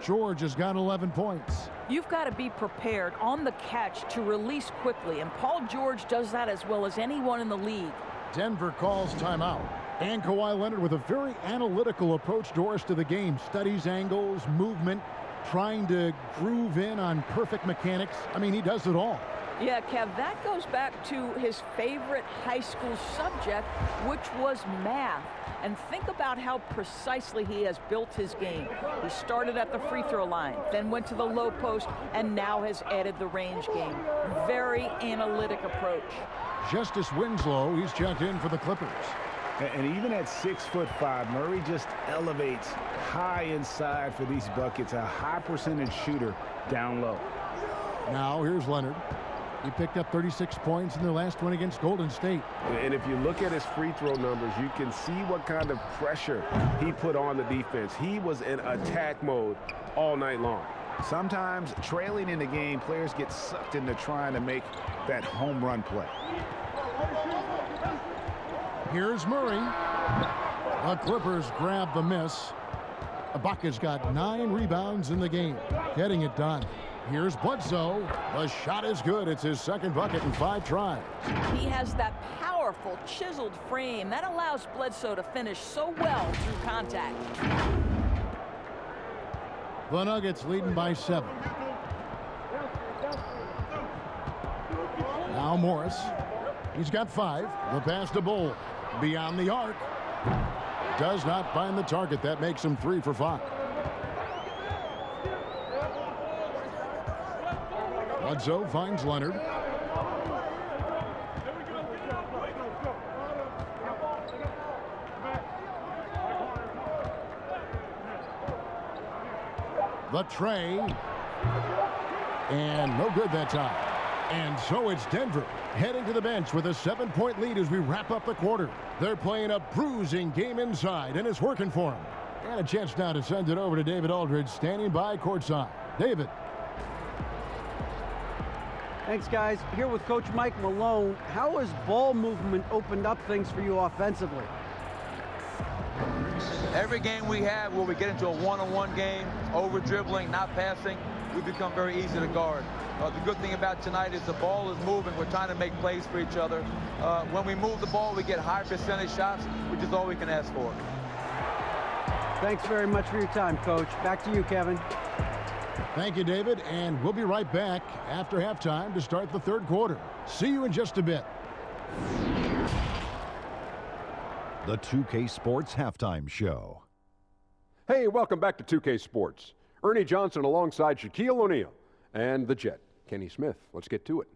George has got 11 points. You've got to be prepared on the catch to release quickly, and Paul George does that as well as anyone in the league. Denver calls timeout. And Kawhi Leonard with a very analytical approach, Doris, to the game. Studies angles, movement, trying to groove in on perfect mechanics. I mean, he does it all. Yeah, Kev, that goes back to his favorite high school subject, which was math. And think about how precisely he has built his game. He started at the free throw line, then went to the low post, and now has added the range game. Very analytic approach. Justice Winslow, he's checked in for the Clippers. And even at 6'5", Murray just elevates high inside for these buckets. A high percentage shooter down low. Now here's Leonard. He picked up 36 points in their last one against Golden State. And if you look at his free throw numbers, you can see what kind of pressure he put on the defense. He was in attack mode all night long. Sometimes trailing in the game, players get sucked into trying to make that home run play. Here's Murray. The Clippers grab the miss. Ibaka's got 9 rebounds in the game, getting it done. Here's Bledsoe. The shot is good. It's his second bucket in 5 tries. He has that powerful, chiseled frame that allows Bledsoe to finish so well through contact. The Nuggets leading by 7. Now Morris. He's got 5. The pass to Bull. Beyond the arc. Does not find the target. That makes him 3 for 5. Bledsoe finds Leonard. The tray. And no good that time. And so it's Denver heading to the bench with a 7-point lead as we wrap up the quarter. They're playing a bruising game inside, and it's working for them. And a chance now to send it over to David Aldridge, standing by courtside. David. Thanks, guys. Here with Coach Mike Malone. How has ball movement opened up things for you offensively? Every game we have where we get into a one-on-one game, over dribbling, not passing, we become very easy to guard. The good thing about tonight is the ball is moving. We're trying to make plays for each other. When we move the ball, we get high percentage shots, which is all we can ask for. Thanks very much for your time, Coach. Back to you, Kevin. Thank you, David, and we'll be right back after halftime to start the third quarter. See you in just a bit. The 2K Sports Halftime Show. Hey, welcome back to 2K Sports. Ernie Johnson alongside Shaquille O'Neal and the Jet, Kenny Smith. Let's get to it.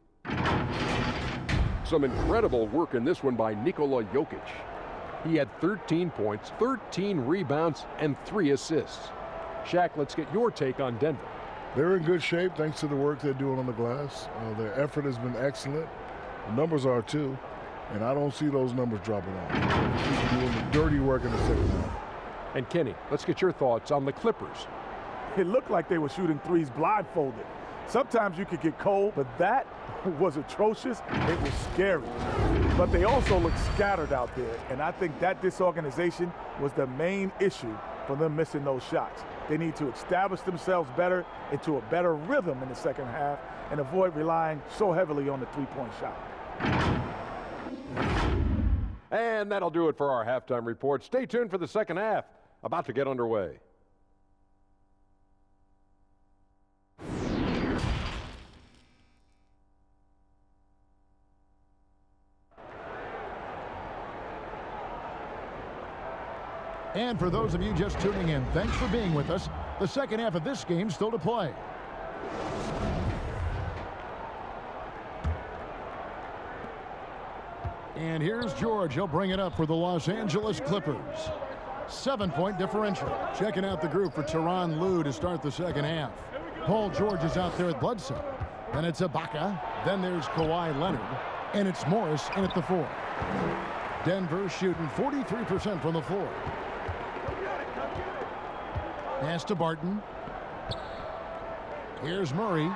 Some incredible work in this one by Nikola Jokic. He had 13 points, 13 rebounds, and 3 assists. Shaq, let's get your take on Denver. They're in good shape thanks to the work they're doing on the glass. Their effort has been excellent. The numbers are too, and I don't see those numbers dropping off. Keep doing the dirty work in the second half. And Kenny, let's get your thoughts on the Clippers. It looked like they were shooting threes blindfolded. Sometimes you could get cold, but that was atrocious. It was scary. But they also looked scattered out there, and I think that disorganization was the main issue for them missing those shots. They need to establish themselves better into a better rhythm in the second half and avoid relying so heavily on the three-point shot. And that'll do it for our halftime report. Stay tuned for the second half, about to get underway. And for those of you just tuning in, thanks for being with us. The second half of this game still to play. And here's George. He'll bring it up for the Los Angeles Clippers. 7-point differential. Checking out the group for Tyronn Lue to start the second half. Paul George is out there at Bledsoe. Then it's Ibaka. Then there's Kawhi Leonard. And it's Morris in at the 4. Denver shooting 43% from the floor. Pass to Barton. Here's Murray.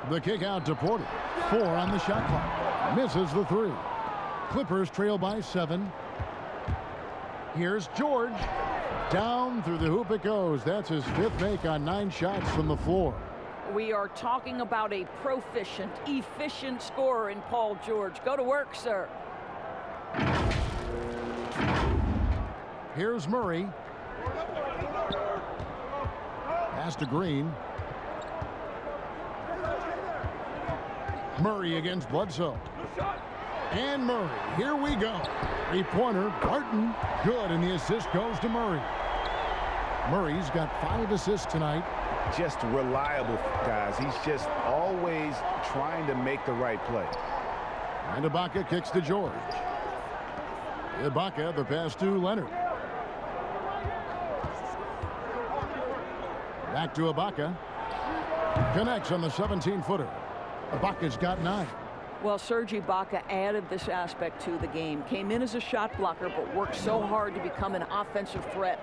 The kick out to Porter. 4 on the shot clock. Misses the 3. Clippers trail by 7. Here's George. Down through the hoop it goes. That's his 5th make on 9 shots from the floor. We are talking about a proficient, efficient scorer in Paul George. Go to work, sir. Here's Murray. Pass to Green. Murray against Bledsoe. And Murray. Here we go. 3-pointer. Barton. Good. And the assist goes to Murray. Murray's got 5 assists tonight. Just reliable, guys. He's just always trying to make the right play. And Ibaka kicks to George. Ibaka, the pass to Leonard. Back to Ibaka. Connects on the 17-footer. Ibaka's got 9. Well, Serge Ibaka added this aspect to the game. Came in as a shot blocker, but worked so hard to become an offensive threat.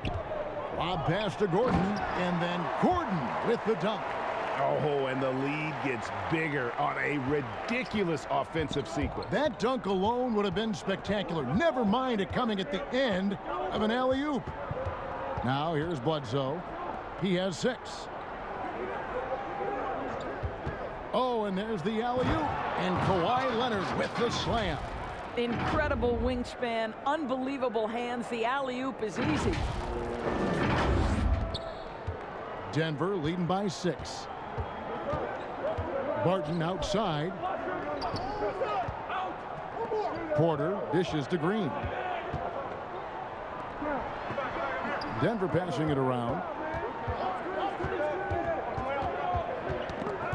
Lob pass to Gordon, and then Gordon with the dunk. Oh, and the lead gets bigger on a ridiculous offensive sequence. That dunk alone would have been spectacular. Never mind it coming at the end of an alley-oop. Now here's Bledsoe. He has 6. Oh, and there's the alley-oop. And Kawhi Leonard with the slam. Incredible wingspan, unbelievable hands. The alley-oop is easy. Denver leading by 6. Barton outside. Porter dishes to Green. Denver passing it around.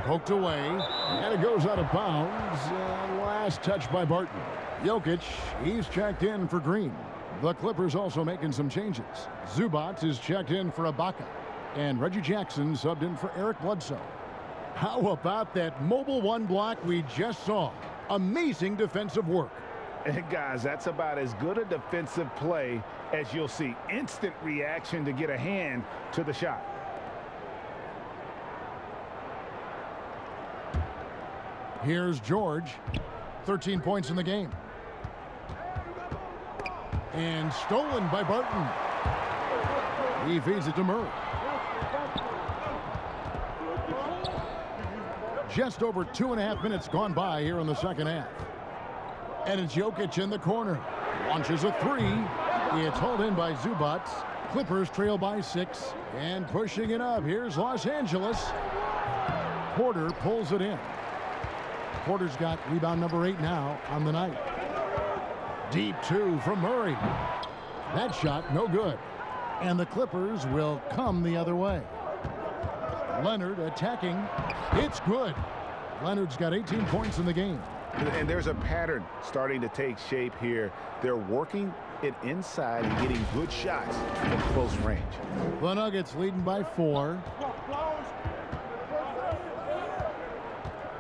Poked away, and it goes out of bounds. And last touch by Barton. Jokic, he's checked in for Green. The Clippers also making some changes. Zubac is checked in for Ibaka. And Reggie Jackson subbed in for Eric Bledsoe. How about that mobile 1 block we just saw? Amazing defensive work. And guys, that's about as good a defensive play as you'll see. Instant reaction to get a hand to the shot. Here's George. 13 points in the game. And stolen by Barton. He feeds it to Murray. Just over 2.5 minutes gone by here in the second half. And it's Jokic in the corner. Launches a 3. It's hauled in by Zubac. Clippers trail by 6. And pushing it up. Here's Los Angeles. Porter pulls it in. Porter's got rebound number 8 now on the night. Deep 2 from Murray. That shot no good. And the Clippers will come the other way. Leonard attacking. It's good. Leonard's got 18 points in the game. And there's a pattern starting to take shape here. They're working it inside and getting good shots from close range. The Nuggets leading by 4.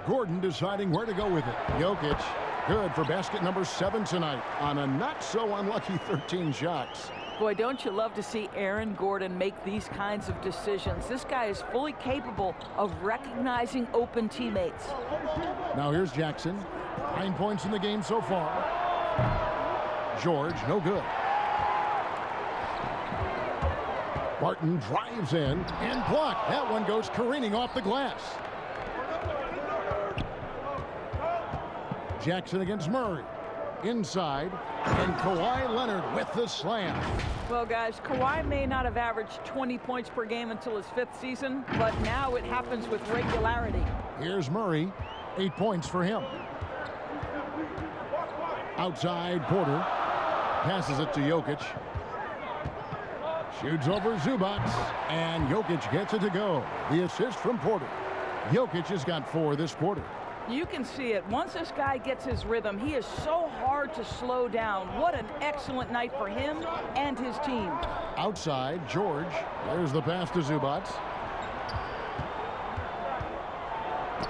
Gordon deciding where to go with it. Jokic, good for basket number 7 tonight on a not-so-unlucky 13 shots. Boy, don't you love to see Aaron Gordon make these kinds of decisions. This guy is fully capable of recognizing open teammates. Now here's Jackson. 9 points in the game so far. George, no good. Barton drives in and blocked. That one goes careening off the glass. Jackson against Murray. Inside, and Kawhi Leonard with the slam. Well, guys, Kawhi may not have averaged 20 points per game until his 5th season, but now it happens with regularity. Here's Murray. 8 points for him. Outside, Porter. Passes it to Jokic. Shoots over Zubac, and Jokic gets it to go. The assist from Porter. Jokic has got 4 this quarter. You can see it. Once this guy gets his rhythm, he is so hard to slow down. What an excellent night for him and his team. Outside, George. There's the pass to Zubac.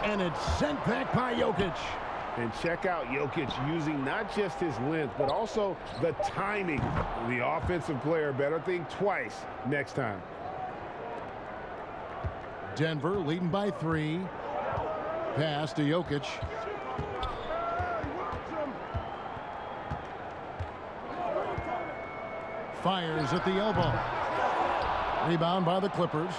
And it's sent back by Jokic. And check out Jokic using not just his length, but also the timing. The offensive player better think twice next time. Denver leading by 3. Pass to Jokic. Fires at the elbow. Rebound by the Clippers.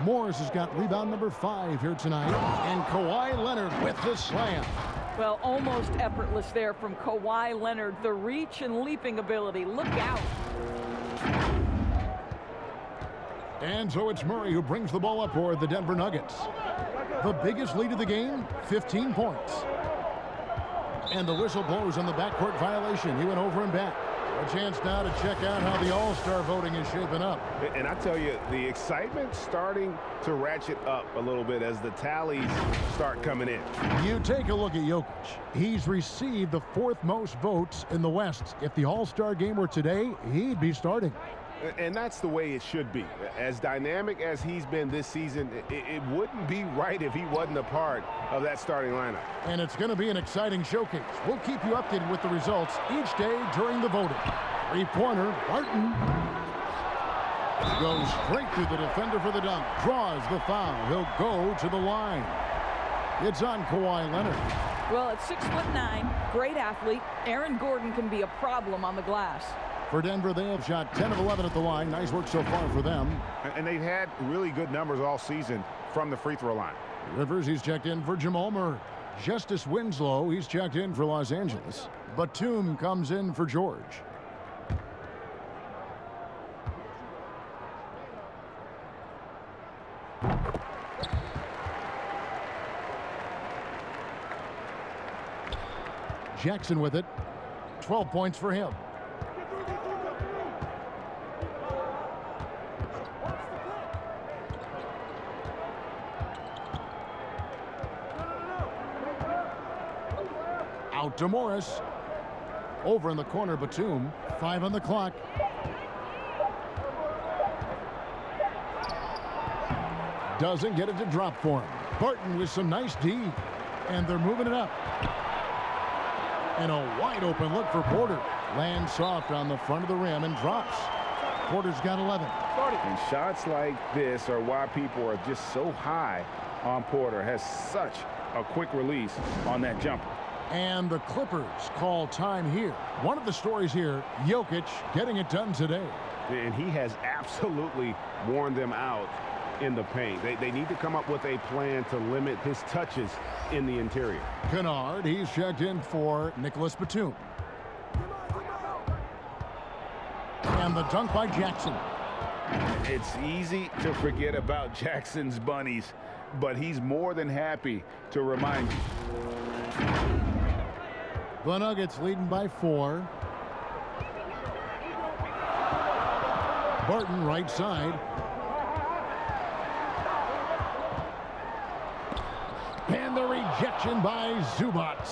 Morris has got rebound number 5 here tonight. And Kawhi Leonard with the slam. Well, almost effortless there from Kawhi Leonard. The reach and leaping ability. Look out. And so it's Murray who brings the ball up for the Denver Nuggets. The biggest lead of the game, 15 points. And the whistle blows on the backcourt violation. He went over and back. A chance now to check out how the All-Star voting is shaping up. And I tell you, the excitement's starting to ratchet up a little bit as the tallies start coming in. You take a look at Jokic. He's received the 4th most votes in the West. If the All-Star game were today, he'd be starting. And that's the way it should be. As dynamic as he's been this season, it wouldn't be right if he wasn't a part of that starting lineup. And it's going to be an exciting showcase. We'll keep you updated with the results each day during the voting. Three-pointer, Barton. Goes straight through the defender for the dunk. Draws the foul. He'll go to the line. It's on Kawhi Leonard. Well, at 6'9", great athlete, Aaron Gordon can be a problem on the glass. For Denver, they have shot 10 of 11 at the line. Nice work so far for them. And they've had really good numbers all season from the free throw line. Rivers, he's checked in for Jamal Murray. Justice Winslow, he's checked in for Los Angeles. Batum comes in for George. Jackson with it. 12 points for him. Out to Morris. Over in the corner, Batum. 5 on the clock. Doesn't get it to drop for him. Barton with some nice D. And they're moving it up. And a wide open look for Porter. Lands soft on the front of the rim and drops. Porter's got 11. And shots like this are why people are just so high on Porter. Has such a quick release on that jumper. And the Clippers call time here. One of the stories here, Jokic getting it done today. And he has absolutely worn them out in the paint. They need to come up with a plan to limit his touches in the interior. Kennard, he's checked in for Nicholas Batum. And the dunk by Jackson. It's easy to forget about Jackson's bunnies, but he's more than happy to remind you. The Nuggets leading by 4. Barton right side. And the rejection by Zubac.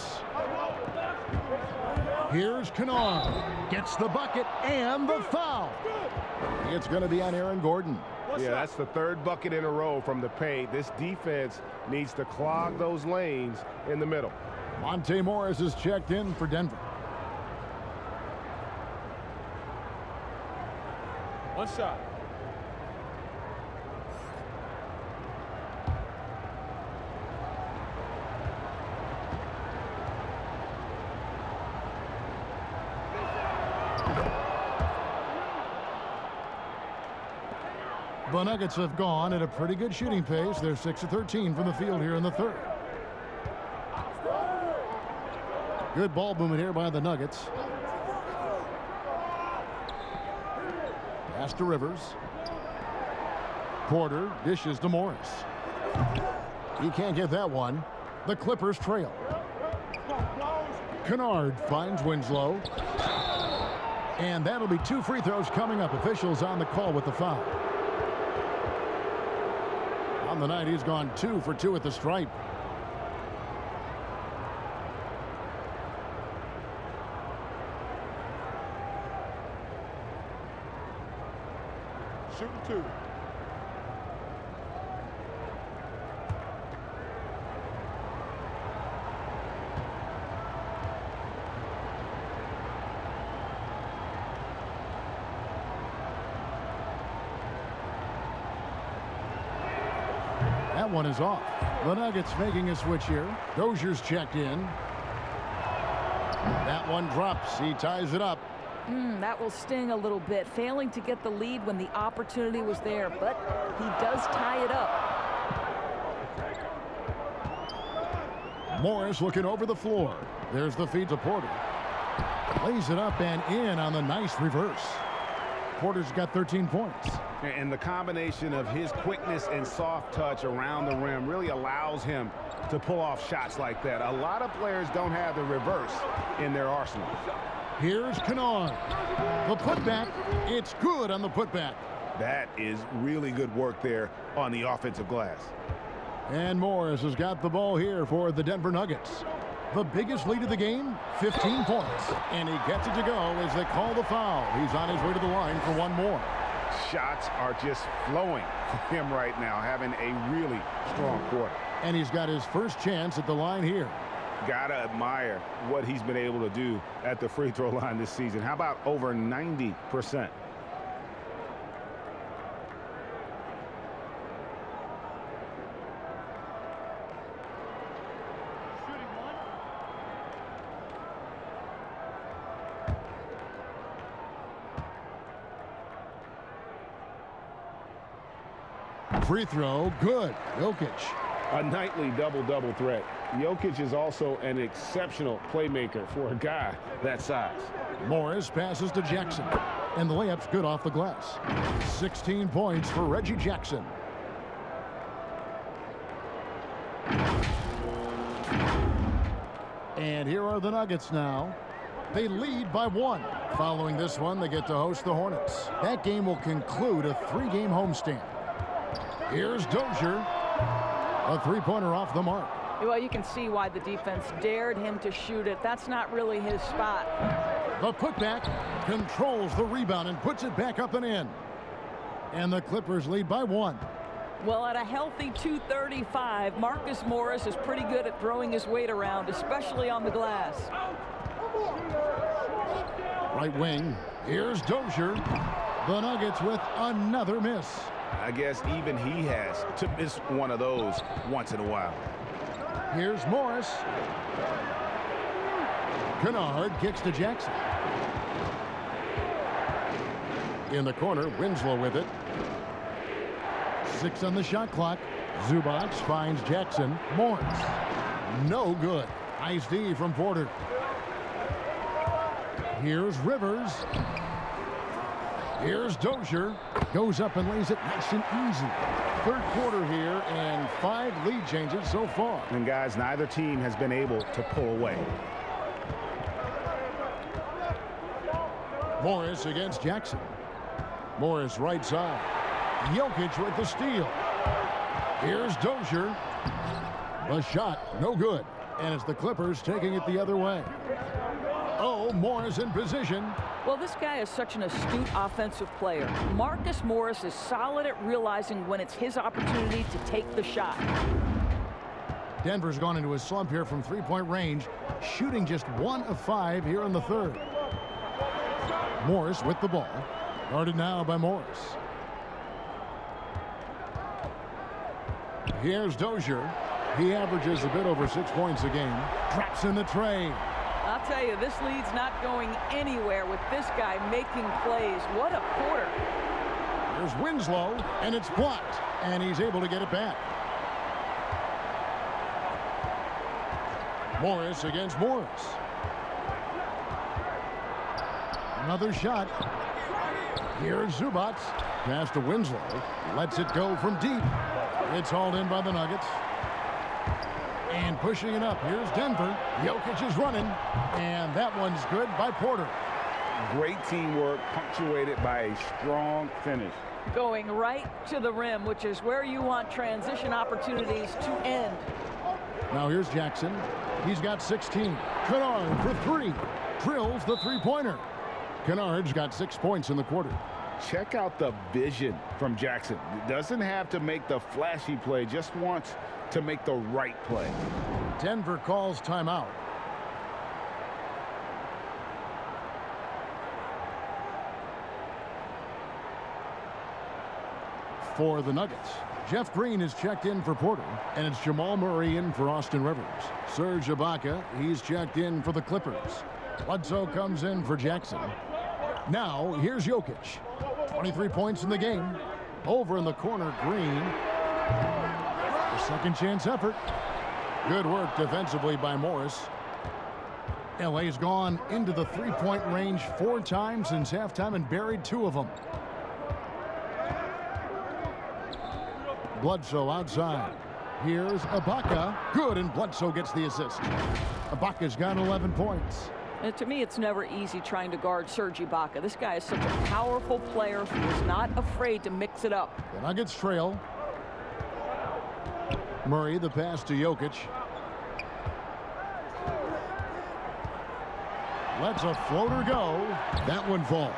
Here's Kennard. Gets the bucket and the foul. It's going to be on Aaron Gordon. Yeah, that's the 3rd bucket in a row from the paint. This defense needs to clog those lanes in the middle. Monte Morris is checked in for Denver. One shot. The Nuggets have gone at a pretty good shooting pace. They're 6 of 13 from the field here in the 3rd. Good ball movement here by the Nuggets. Pass to Rivers. Porter dishes to Morris. He can't get that one. The Clippers trail. Kennard finds Winslow. And that'll be 2 free throws coming up. Officials on the call with the foul. On the night, he's gone 2 for 2 at the stripe. Shooting 2. That one is off. The Nuggets making a switch here. Dozier's checked in. That one drops. He ties it up. That will sting a little bit. Failing to get the lead when the opportunity was there, but he does tie it up. Morris looking over the floor. There's the feed to Porter. Lays it up and in on the nice reverse. Porter's got 13 points. And the combination of his quickness and soft touch around the rim really allows him to pull off shots like that. A lot of players don't have the reverse in their arsenal. Here's Kennard. The putback. It's good on the putback. That is really good work there on the offensive glass. And Morris has got the ball here for the Denver Nuggets. The biggest lead of the game, 15 points. And he gets it to go as they call the foul. He's on his way to the line for one more. Shots are just flowing for him right now, having a really strong quarter. And he's got his first chance at the line here. Gotta admire what he's been able to do at the free throw line this season. How about over 90%? Free throw, good. Jokic. A nightly double-double threat. Jokic is also an exceptional playmaker for a guy that size. Morris passes to Jackson. And the layup's good off the glass. 16 points for Reggie Jackson. And here are the Nuggets now. They lead by 1. Following this one, they get to host the Hornets. That game will conclude a 3-game homestand. Here's Dozier. A three-pointer off the mark. Well, you can see why the defense dared him to shoot it. That's not really his spot. The putback controls the rebound and puts it back up and in. And the Clippers lead by 1. Well, at a healthy 235, Marcus Morris is pretty good at throwing his weight around, especially on the glass. Right wing. Here's Dozier. The Nuggets with another miss. I guess even he has to miss one of those once in a while. Here's Morris. Kennard kicks to Jackson. In the corner, Winslow with it. 6 on the shot clock. Zubac finds Jackson. Morris. No good. Nice D from Porter. Here's Rivers. Here's Dozier. Goes up and lays it nice and easy. Third quarter here and 5 lead changes so far. And guys, neither team has been able to pull away. Morris against Jackson. Morris right side. Jokic with the steal. Here's Dozier. The shot, no good. And it's the Clippers taking it the other way. Oh, Morris in position. Well, this guy is such an astute offensive player. Marcus Morris is solid at realizing when it's his opportunity to take the shot. Denver's gone into a slump here from three-point range, shooting just 1 of 5 here in the third. Morris with the ball. Guarded now by Morris. Here's Dozier. He averages a bit over 6 points a game. Traps in the tray. I'll tell you, this lead's not going anywhere with this guy making plays. What a quarter. There's Winslow, and it's blocked, and he's able to get it back. Morris against Morris. Another shot. Here's Zubac. Pass to Winslow. Lets it go from deep. It's hauled in by the Nuggets. And pushing it up. Here's Denver. Jokic is running. And that one's good by Porter. Great teamwork punctuated by a strong finish. Going right to the rim, which is where you want transition opportunities to end. Now here's Jackson. He's got 16. Kennard for 3. Drills the three-pointer. Kennard's got 6 points in the quarter. Check out the vision from Jackson. Doesn't have to make the flashy play, just wants to make the right play. Denver calls timeout. For the Nuggets, Jeff Green is checked in for Porter, and it's Jamal Murray in for Austin Rivers. Serge Ibaka, he's checked in for the Clippers. Bledsoe comes in for Jackson. Now, here's Jokic. 23 points in the game. Over in the corner, Green. A second chance effort. Good work defensively by Morris. LA's gone into the three-point range 4 times since halftime and buried 2 of them. Bledsoe outside. Here's Ibaka. Good, and Bledsoe gets the assist. Ibaka's got 11 points. And to me, it's never easy trying to guard Serge Ibaka. This guy is such a powerful player who is not afraid to mix it up. The Nuggets trail. Murray, the pass to Jokic. Lets a floater go. That one falls.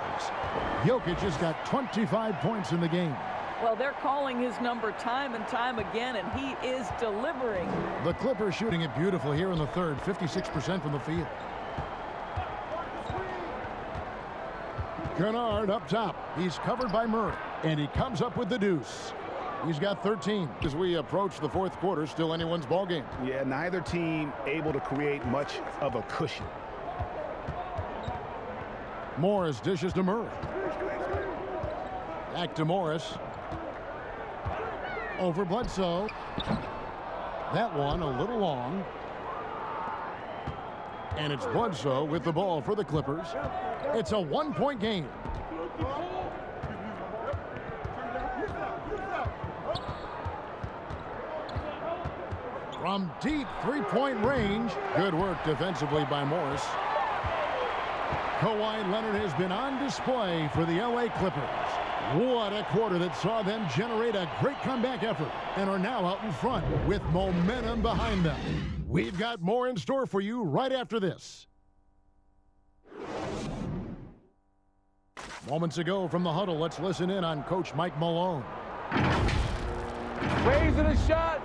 Jokic has got 25 points in the game. Well, they're calling his number time and time again, and he is delivering. The Clippers shooting it beautiful here in the third, 56% from the field. Kennard up top. He's covered by Murray, and he comes up with the deuce. He's got 13 as we approach the fourth quarter. Still anyone's ball game. Yeah, neither team able to create much of a cushion. Morris dishes to Murray. Back to Morris. Over Bledsoe. That one a little long. And it's Bledsoe with the ball for the Clippers. It's a one-point game. From deep three-point range. Good work defensively by Morris. Kawhi Leonard has been on display for the LA Clippers. What a quarter that saw them generate a great comeback effort and are now out in front with momentum behind them. We've got more in store for you right after this. Moments ago from the huddle, let's listen in on Coach Mike Malone. Raising the shot,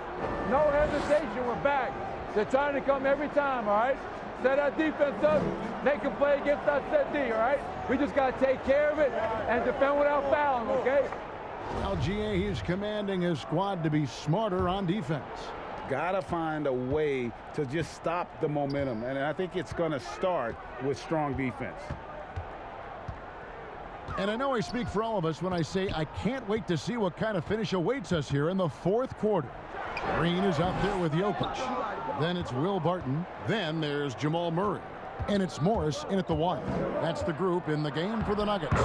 no hesitation, we're back. They're trying to come every time, all right? Set our defense up, make a play against our set D, all right? We just got to take care of it and defend without fouling, okay? LGA, he's commanding his squad to be smarter on defense. Gotta find a way to just stop the momentum, and I think it's going to start with strong defense. And I know I speak for all of us when I say I can't wait to see what kind of finish awaits us here in the fourth quarter. Green is out there with Jokic. Then it's Will Barton. Then there's Jamal Murray. And it's Morris in at the one. That's the group in the game for the Nuggets.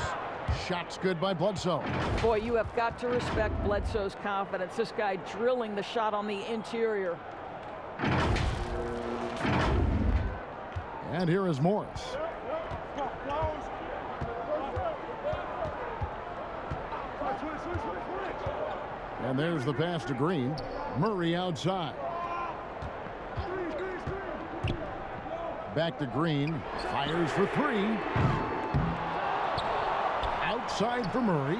Shots good by Bledsoe. Boy, you have got to respect Bledsoe's confidence. This guy drilling the shot on the interior. And here is Morris. And there's the pass to Green. Murray outside. Back to Green. Fires for three. Outside for Murray.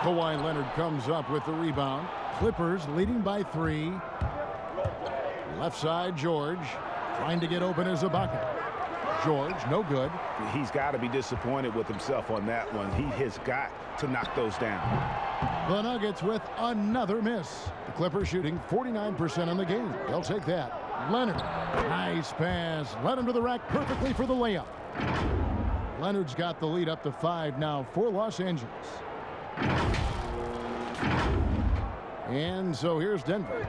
Kawhi Leonard comes up with the rebound. Clippers leading by 3. Left side, George. Trying to get open as Ibaka. George, no good. He's got to be disappointed with himself on that one. He has got to knock those down. The Nuggets with another miss. The Clippers shooting 49% in the game. They'll take that. Leonard, nice pass. Led him to the rack perfectly for the layup. Leonard's got the lead up to 5 now for Los Angeles. And so here's Denver.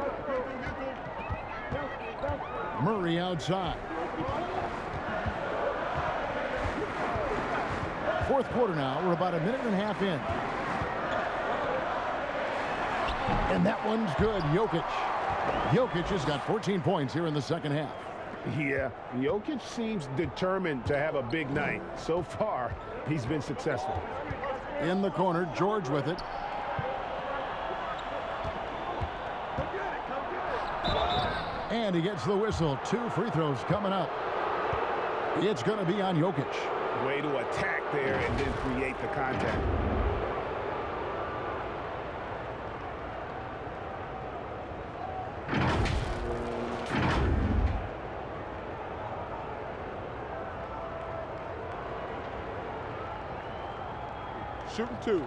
Murray outside. Fourth quarter now. We're about a minute and a half in. And that one's good. Jokic. Jokic has got 14 points here in the second half. Yeah, Jokic seems determined to have a big night. So far, he's been successful. In the corner, George with it. And he gets the whistle. 2 free throws coming up. It's going to be on Jokic. Way to attack there and then create the contact. Shooting 2.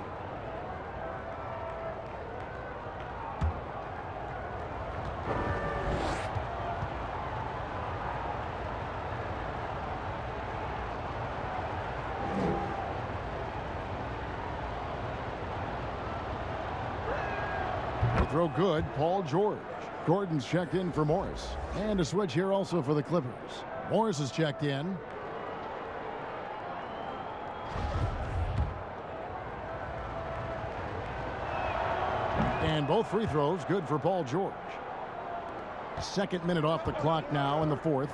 Throw good, Paul George. Gordon's checked in for Morris. And a switch here also for the Clippers. Morris is checked in. And both free throws good for Paul George. Second minute off the clock now in the fourth.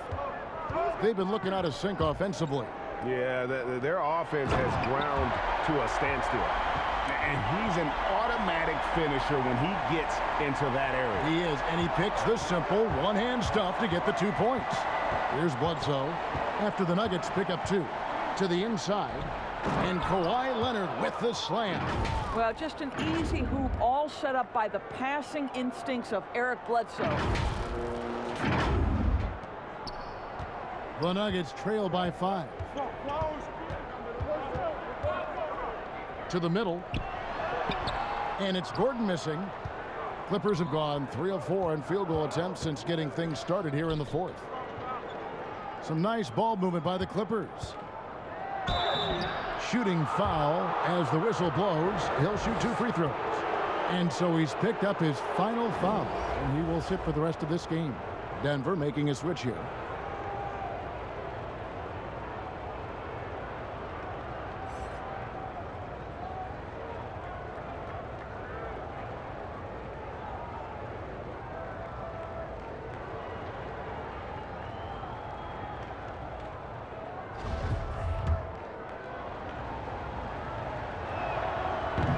they've been looking out of sync offensively. Yeah, their offense has ground to a standstill. And he's an automatic finisher when he gets into that area. He is, and he picks the simple one-hand stuff to get the 2 points. Here's Bledsoe after the Nuggets pick up 2. To the inside, and Kawhi Leonard with the slam. Well, just an easy hoop, all set up by the passing instincts of Eric Bledsoe. The Nuggets trail by 5. To the middle. And it's Gordon missing. Clippers have gone 3 of 4 on field goal attempts since getting things started here in the 4th. Some nice ball movement by the Clippers. Shooting foul as the whistle blows. He'll shoot 2 free throws. And so he's picked up his final foul. And he will sit for the rest of this game. Denver making a switch here.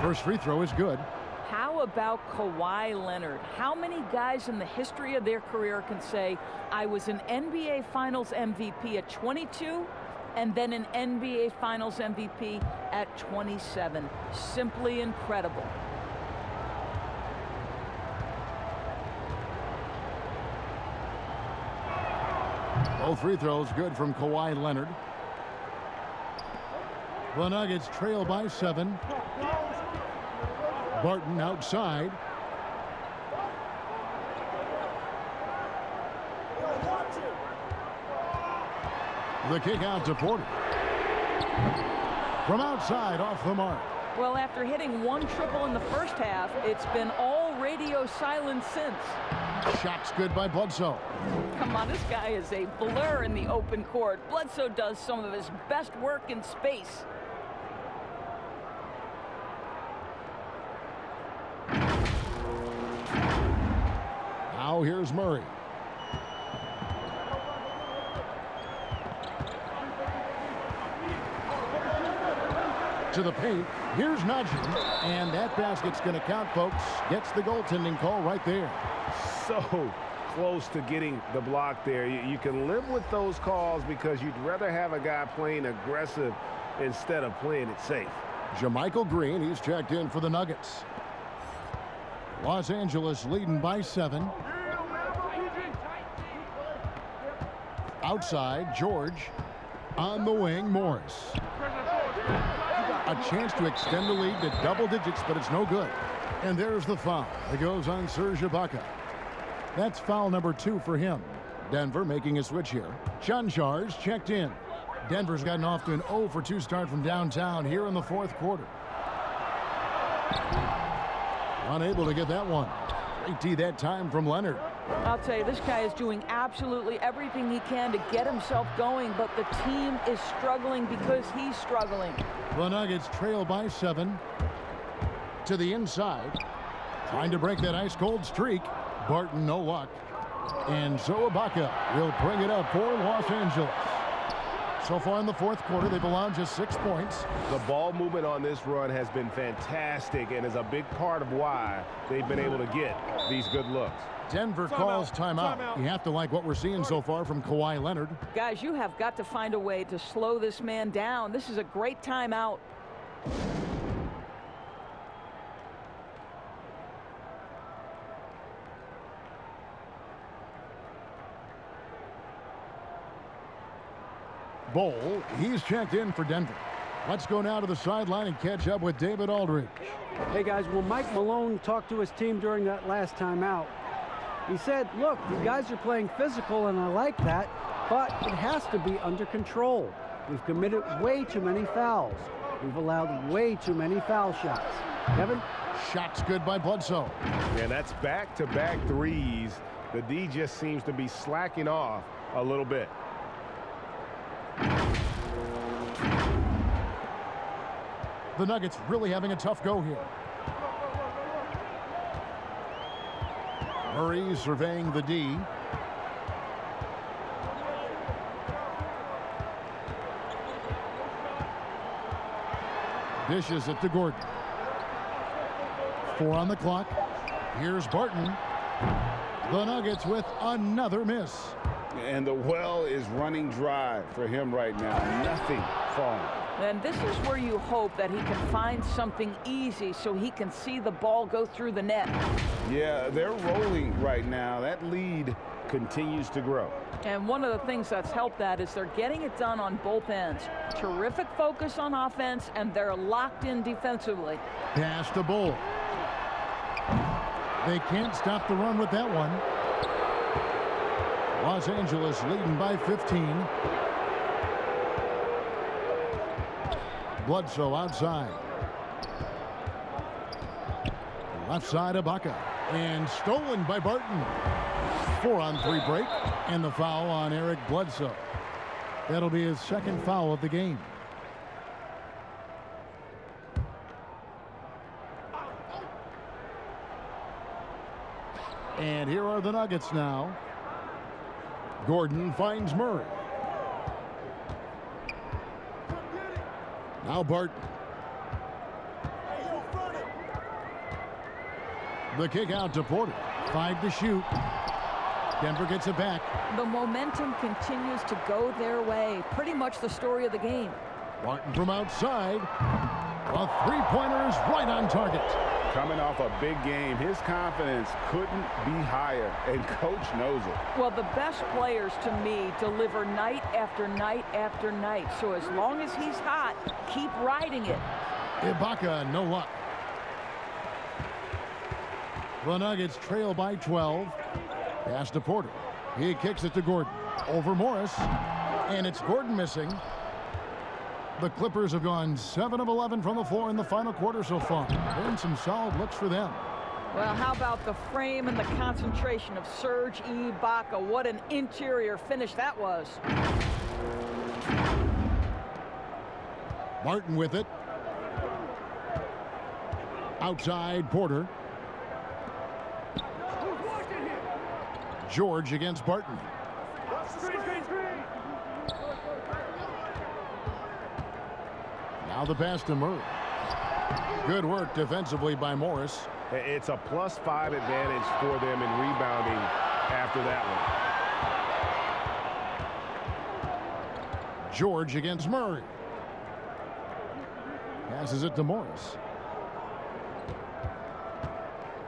First free throw is good. How about Kawhi Leonard? How many guys in the history of their career can say, I was an NBA Finals MVP at 22 and then an NBA Finals MVP at 27? Simply incredible. Both free throws good from Kawhi Leonard. The Nuggets trail by 7. Barton outside. The kick out to Porter. From outside, off the mark. Well, after hitting 1 triple in the first half, it's been all radio silence since. Shot's good by Bledsoe. Come on, this guy is a blur in the open court. Bledsoe does some of his best work in space. Now here's Murray. To the paint. Here's Najee. And that basket's going to count, folks. Gets the goaltending call right there. So close to getting the block there. You can live with those calls because you'd rather have a guy playing aggressive instead of playing it safe. JaMychal Green, he's checked in for the Nuggets. Los Angeles leading by 7. Outside, George. On the wing, Morris. A chance to extend the lead to double digits, but it's no good. And there's the foul. It goes on Serge Ibaka. That's foul number 2 for him. Denver making a switch here. Chanjar's checked in. Denver's gotten off to an 0 for 2 start from downtown here in the 4th quarter. Unable to get that one. Great D that time from Leonard. I'll tell you, this guy is doing absolutely everything he can to get himself going, but the team is struggling because he's struggling. The Nuggets trail by 7. To the inside. Trying to break that ice-cold streak. Barton, no luck. And so Ibaka will bring it up for Los Angeles. So far in the 4th quarter, they've allowed just 6 points. The ball movement on this run has been fantastic and is a big part of why they've been able to get these good looks. Denver calls timeout. You have to like what we're seeing so far from Kawhi Leonard. Guys, you have got to find a way to slow this man down. This is a great timeout. Bowl, he's checked in for Denver. Let's go now to the sideline and catch up with David Aldridge. Hey, guys, well, Mike Malone talked to his team during that last timeout. He said, look, you guys are playing physical, and I like that, but it has to be under control. We've committed way too many fouls. We've allowed way too many foul shots. Kevin? Shot's good by Bledsoe. And that's back-to-back threes. The D just seems to be slacking off a little bit. The Nuggets really having a tough go here. Murray surveying the D. Dishes it to Gordon. 4 on the clock. Here's Barton. The Nuggets with another miss. And the well is running dry for him right now. Nothing falling. And this is where you hope that he can find something easy so he can see the ball go through the net. Yeah, they're rolling right now. That lead continues to grow. And one of the things that's helped that is they're getting it done on both ends. Terrific focus on offense, and they're locked in defensively. Pass to Bull. They can't stop the run with that one. Los Angeles leading by 15. Bledsoe outside. Left side Ibaka. And stolen by Barton. 4-on-3 break. And the foul on Eric Bledsoe. That'll be his second foul of the game. And here are the Nuggets now. Gordon finds Murray. Now Barton. The kick out to Porter. 5 to shoot. Denver gets it back. The momentum continues to go their way. Pretty much the story of the game. Barton from outside. A three-pointer is right on target. Coming off a big game, his confidence couldn't be higher, and coach knows it. Well, the best players, to me, deliver night after night after night. So as long as he's hot, keep riding it. Ibaka, no luck. The Nuggets trail by 12. Pass to Porter. He kicks it to Gordon. Over Morris. And it's Gordon missing. The Clippers have gone 7 of 11 from the floor in the final quarter so far. Been some solid looks for them. Well, how about the frame and the concentration of Serge Ibaka? What an interior finish that was. Martin with it. Outside Porter. George against Barton. Now the pass to Murray. Good work defensively by Morris. It's a +5 advantage for them in rebounding after that one. George against Murray. Passes it to Morris.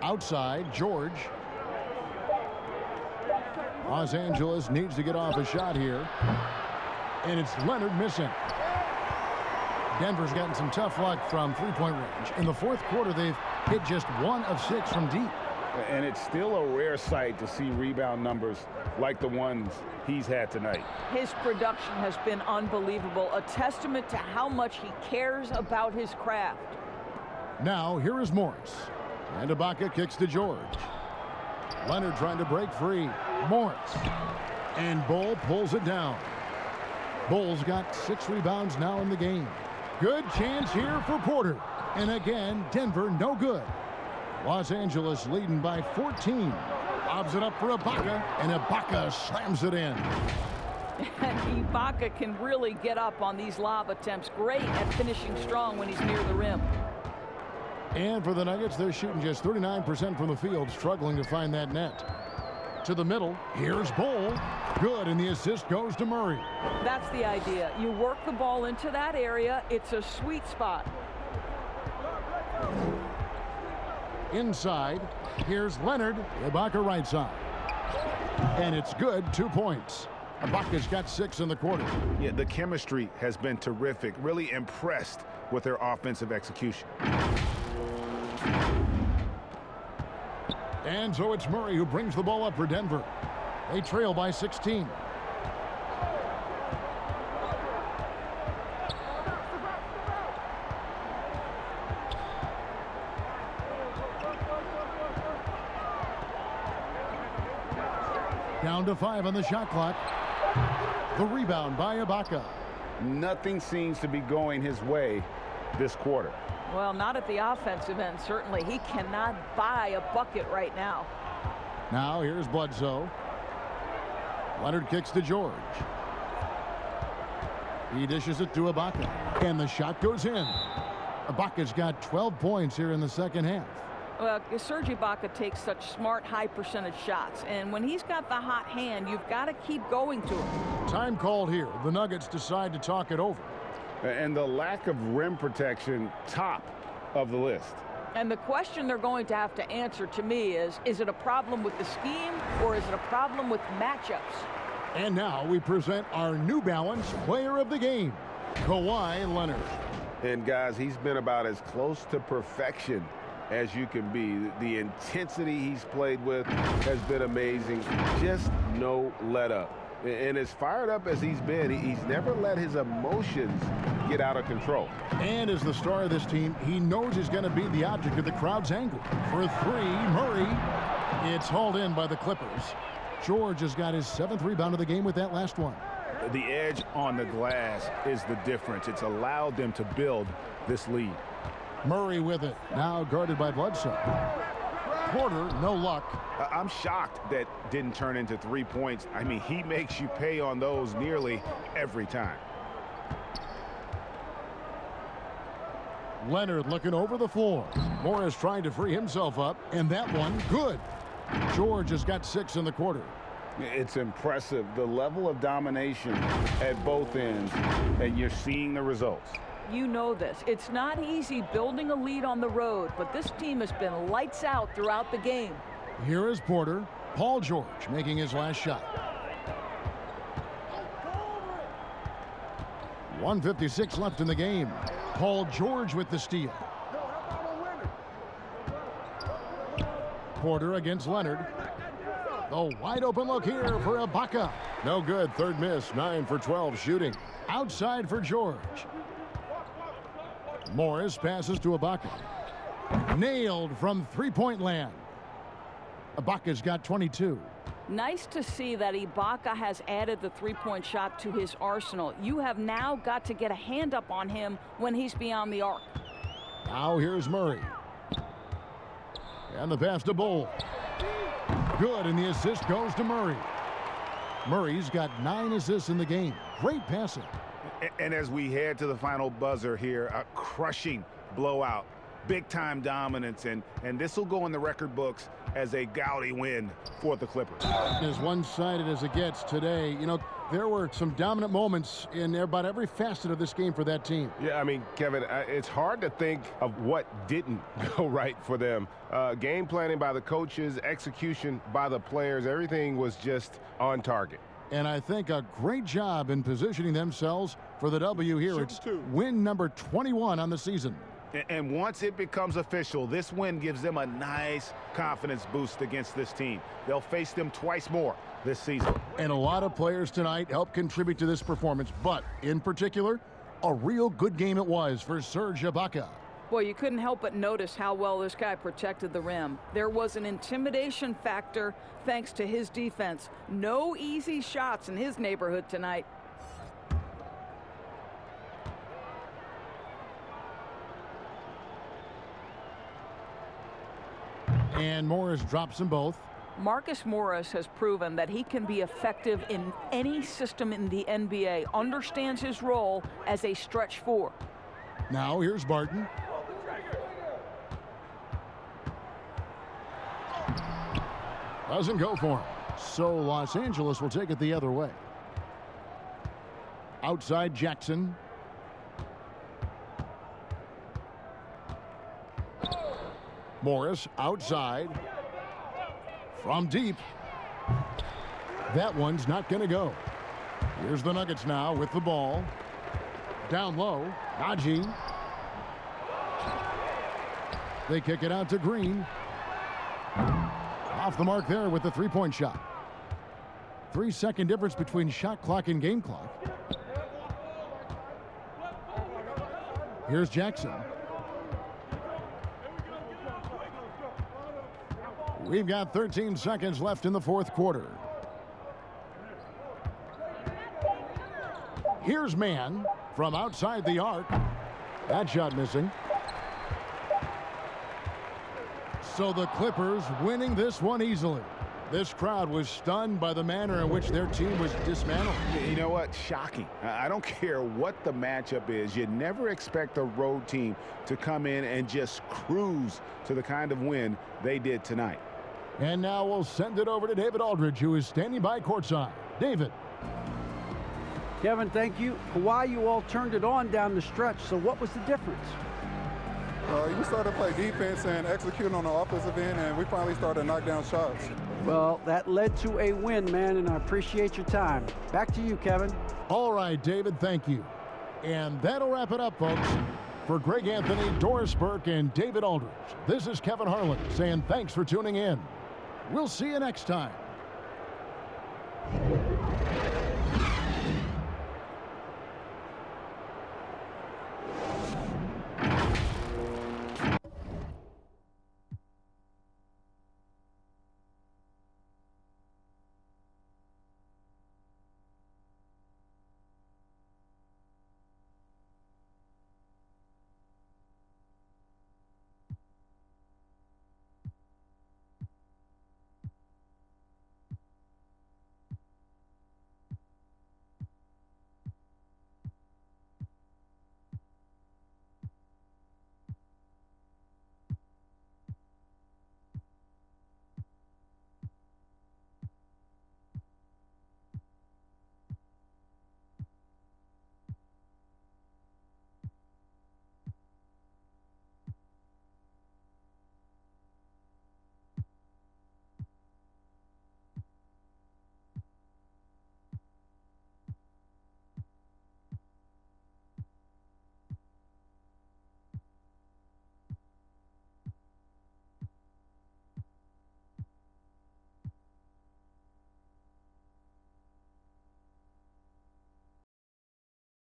Outside, George. Los Angeles needs to get off a shot here. And it's Leonard missing. Denver's gotten some tough luck from three-point range. In the fourth quarter, they've hit just 1 of 6 from deep. And it's still a rare sight to see rebound numbers like the ones he's had tonight. His production has been unbelievable, a testament to how much he cares about his craft. Now, here is Morris. And Ibaka kicks to George. Leonard trying to break free. Morris. And Bull pulls it down. Bull's got 6 rebounds now in the game. Good chance here for Porter. And again, Denver no good. Los Angeles leading by 14. Lobs it up for Ibaka, and Ibaka slams it in. And Ibaka can really get up on these lob attempts. Great at finishing strong when he's near the rim. And for the Nuggets, they're shooting just 39% from the field, struggling to find that net. To the middle, here's Bull. Good, and the assist goes to Murray. That's the idea. You work the ball into that area. It's a sweet spot. Inside, here's Leonard. Ibaka right side. And it's good, 2 points. Ibaka's got 6 in the quarter. Yeah, the chemistry has been terrific. Really impressed with their offensive execution. And so it's Murray who brings the ball up for Denver. They trail by 16. Down to 5 on the shot clock. The rebound by Ibaka. Nothing seems to be going his way this quarter. Well, not at the offensive end, certainly. He cannot buy a bucket right now. Now here's Bledsoe. Leonard kicks to George. He dishes it to Ibaka. And the shot goes in. Ibaka's got 12 points here in the second half. Well, Serge Ibaka takes such smart, high-percentage shots, and when he's got the hot hand, you've got to keep going to him. Time called here. The Nuggets decide to talk it over. And the lack of rim protection, top of the list. And the question they're going to have to answer to me is it a problem with the scheme or is it a problem with matchups? And now we present our New Balance Player of the Game, Kawhi Leonard. And guys, he's been about as close to perfection as you can be. The intensity he's played with has been amazing. Just no let up. And as fired up as he's been, he's never let his emotions get out of control. And as the star of this team, he knows he's going to be the object of the crowd's anger. For three, Murray. It's hauled in by the Clippers. George has got his 7th rebound of the game with that last one. The edge on the glass is the difference. It's allowed them to build this lead. Murray with it. Now guarded by Bledsoe. Porter, no luck. I'm shocked that didn't turn into 3 points. I mean, he makes you pay on those nearly every time. Leonard looking over the floor. Morris trying to free himself up, and that one good. George has got 6 in the quarter. It's impressive, the level of domination at both ends, and you're seeing the results. You know this. It's not easy building a lead on the road, but this team has been lights out throughout the game. Here is Porter. Paul George making his last shot. 1:56 left in the game. Paul George with the steal. Porter against Leonard. A wide open look here for Ibaka. No good. Third miss. 9 for 12 shooting. Outside for George. Morris passes to Ibaka. Nailed from three-point land. Ibaka's got 22. Nice to see that Ibaka has added the three-point shot to his arsenal. You have now got to get a hand up on him when he's beyond the arc. Now here's Murray. And the pass to Bull. Good, and the assist goes to Murray. Murray's got 9 assists in the game. Great passing. And as we head to the final buzzer here, a crushing blowout, big-time dominance, and this will go in the record books as a gaudy win for the Clippers. As one-sided as it gets today, you know, there were some dominant moments in about every facet of this game for that team. Yeah, I mean, Kevin, it's hard to think of what didn't go right for them. Game planning by the coaches, execution by the players, everything was just on target. And I think a great job in positioning themselves for the W here. It's win number 21 on the season. And once it becomes official, this win gives them a nice confidence boost against this team. They'll face them twice more this season. And a lot of players tonight helped contribute to this performance, but in particular, a real good game it was for Serge Ibaka. Boy, you couldn't help but notice how well this guy protected the rim. There was an intimidation factor thanks to his defense. No easy shots in his neighborhood tonight. And Morris drops them both. Marcus Morris has proven that he can be effective in any system in the NBA, understands his role as a stretch 4. Now here's Barton. Doesn't go for him. So Los Angeles will take it the other way. Outside Jackson. Morris outside. From deep. That one's not going to go. Here's the Nuggets now with the ball. Down low. Najee. They kick it out to Green. Off the mark there with the three-point shot. 3-second difference between shot clock and game clock. Here's Jackson. We've got 13 seconds left in the fourth quarter. Here's Mann from outside the arc. That shot missing. So the Clippers winning this one easily. This crowd was stunned by the manner in which their team was dismantled. You know what? Shocking. I don't care what the matchup is. You never expect a road team to come in and just cruise to the kind of win they did tonight. And now we'll send it over to David Aldridge, who is standing by courtside. David. Kevin, thank you. Kawhi, you all turned it on down the stretch, so what was the difference? You started to play defense and execute on the offensive end, and we finally started to knock down shots. Well, that led to a win, man, and I appreciate your time. Back to you, Kevin. All right, David, thank you. And that'll wrap it up, folks. For Greg Anthony, Doris Burke, and David Aldridge, this is Kevin Harlan saying thanks for tuning in. We'll see you next time.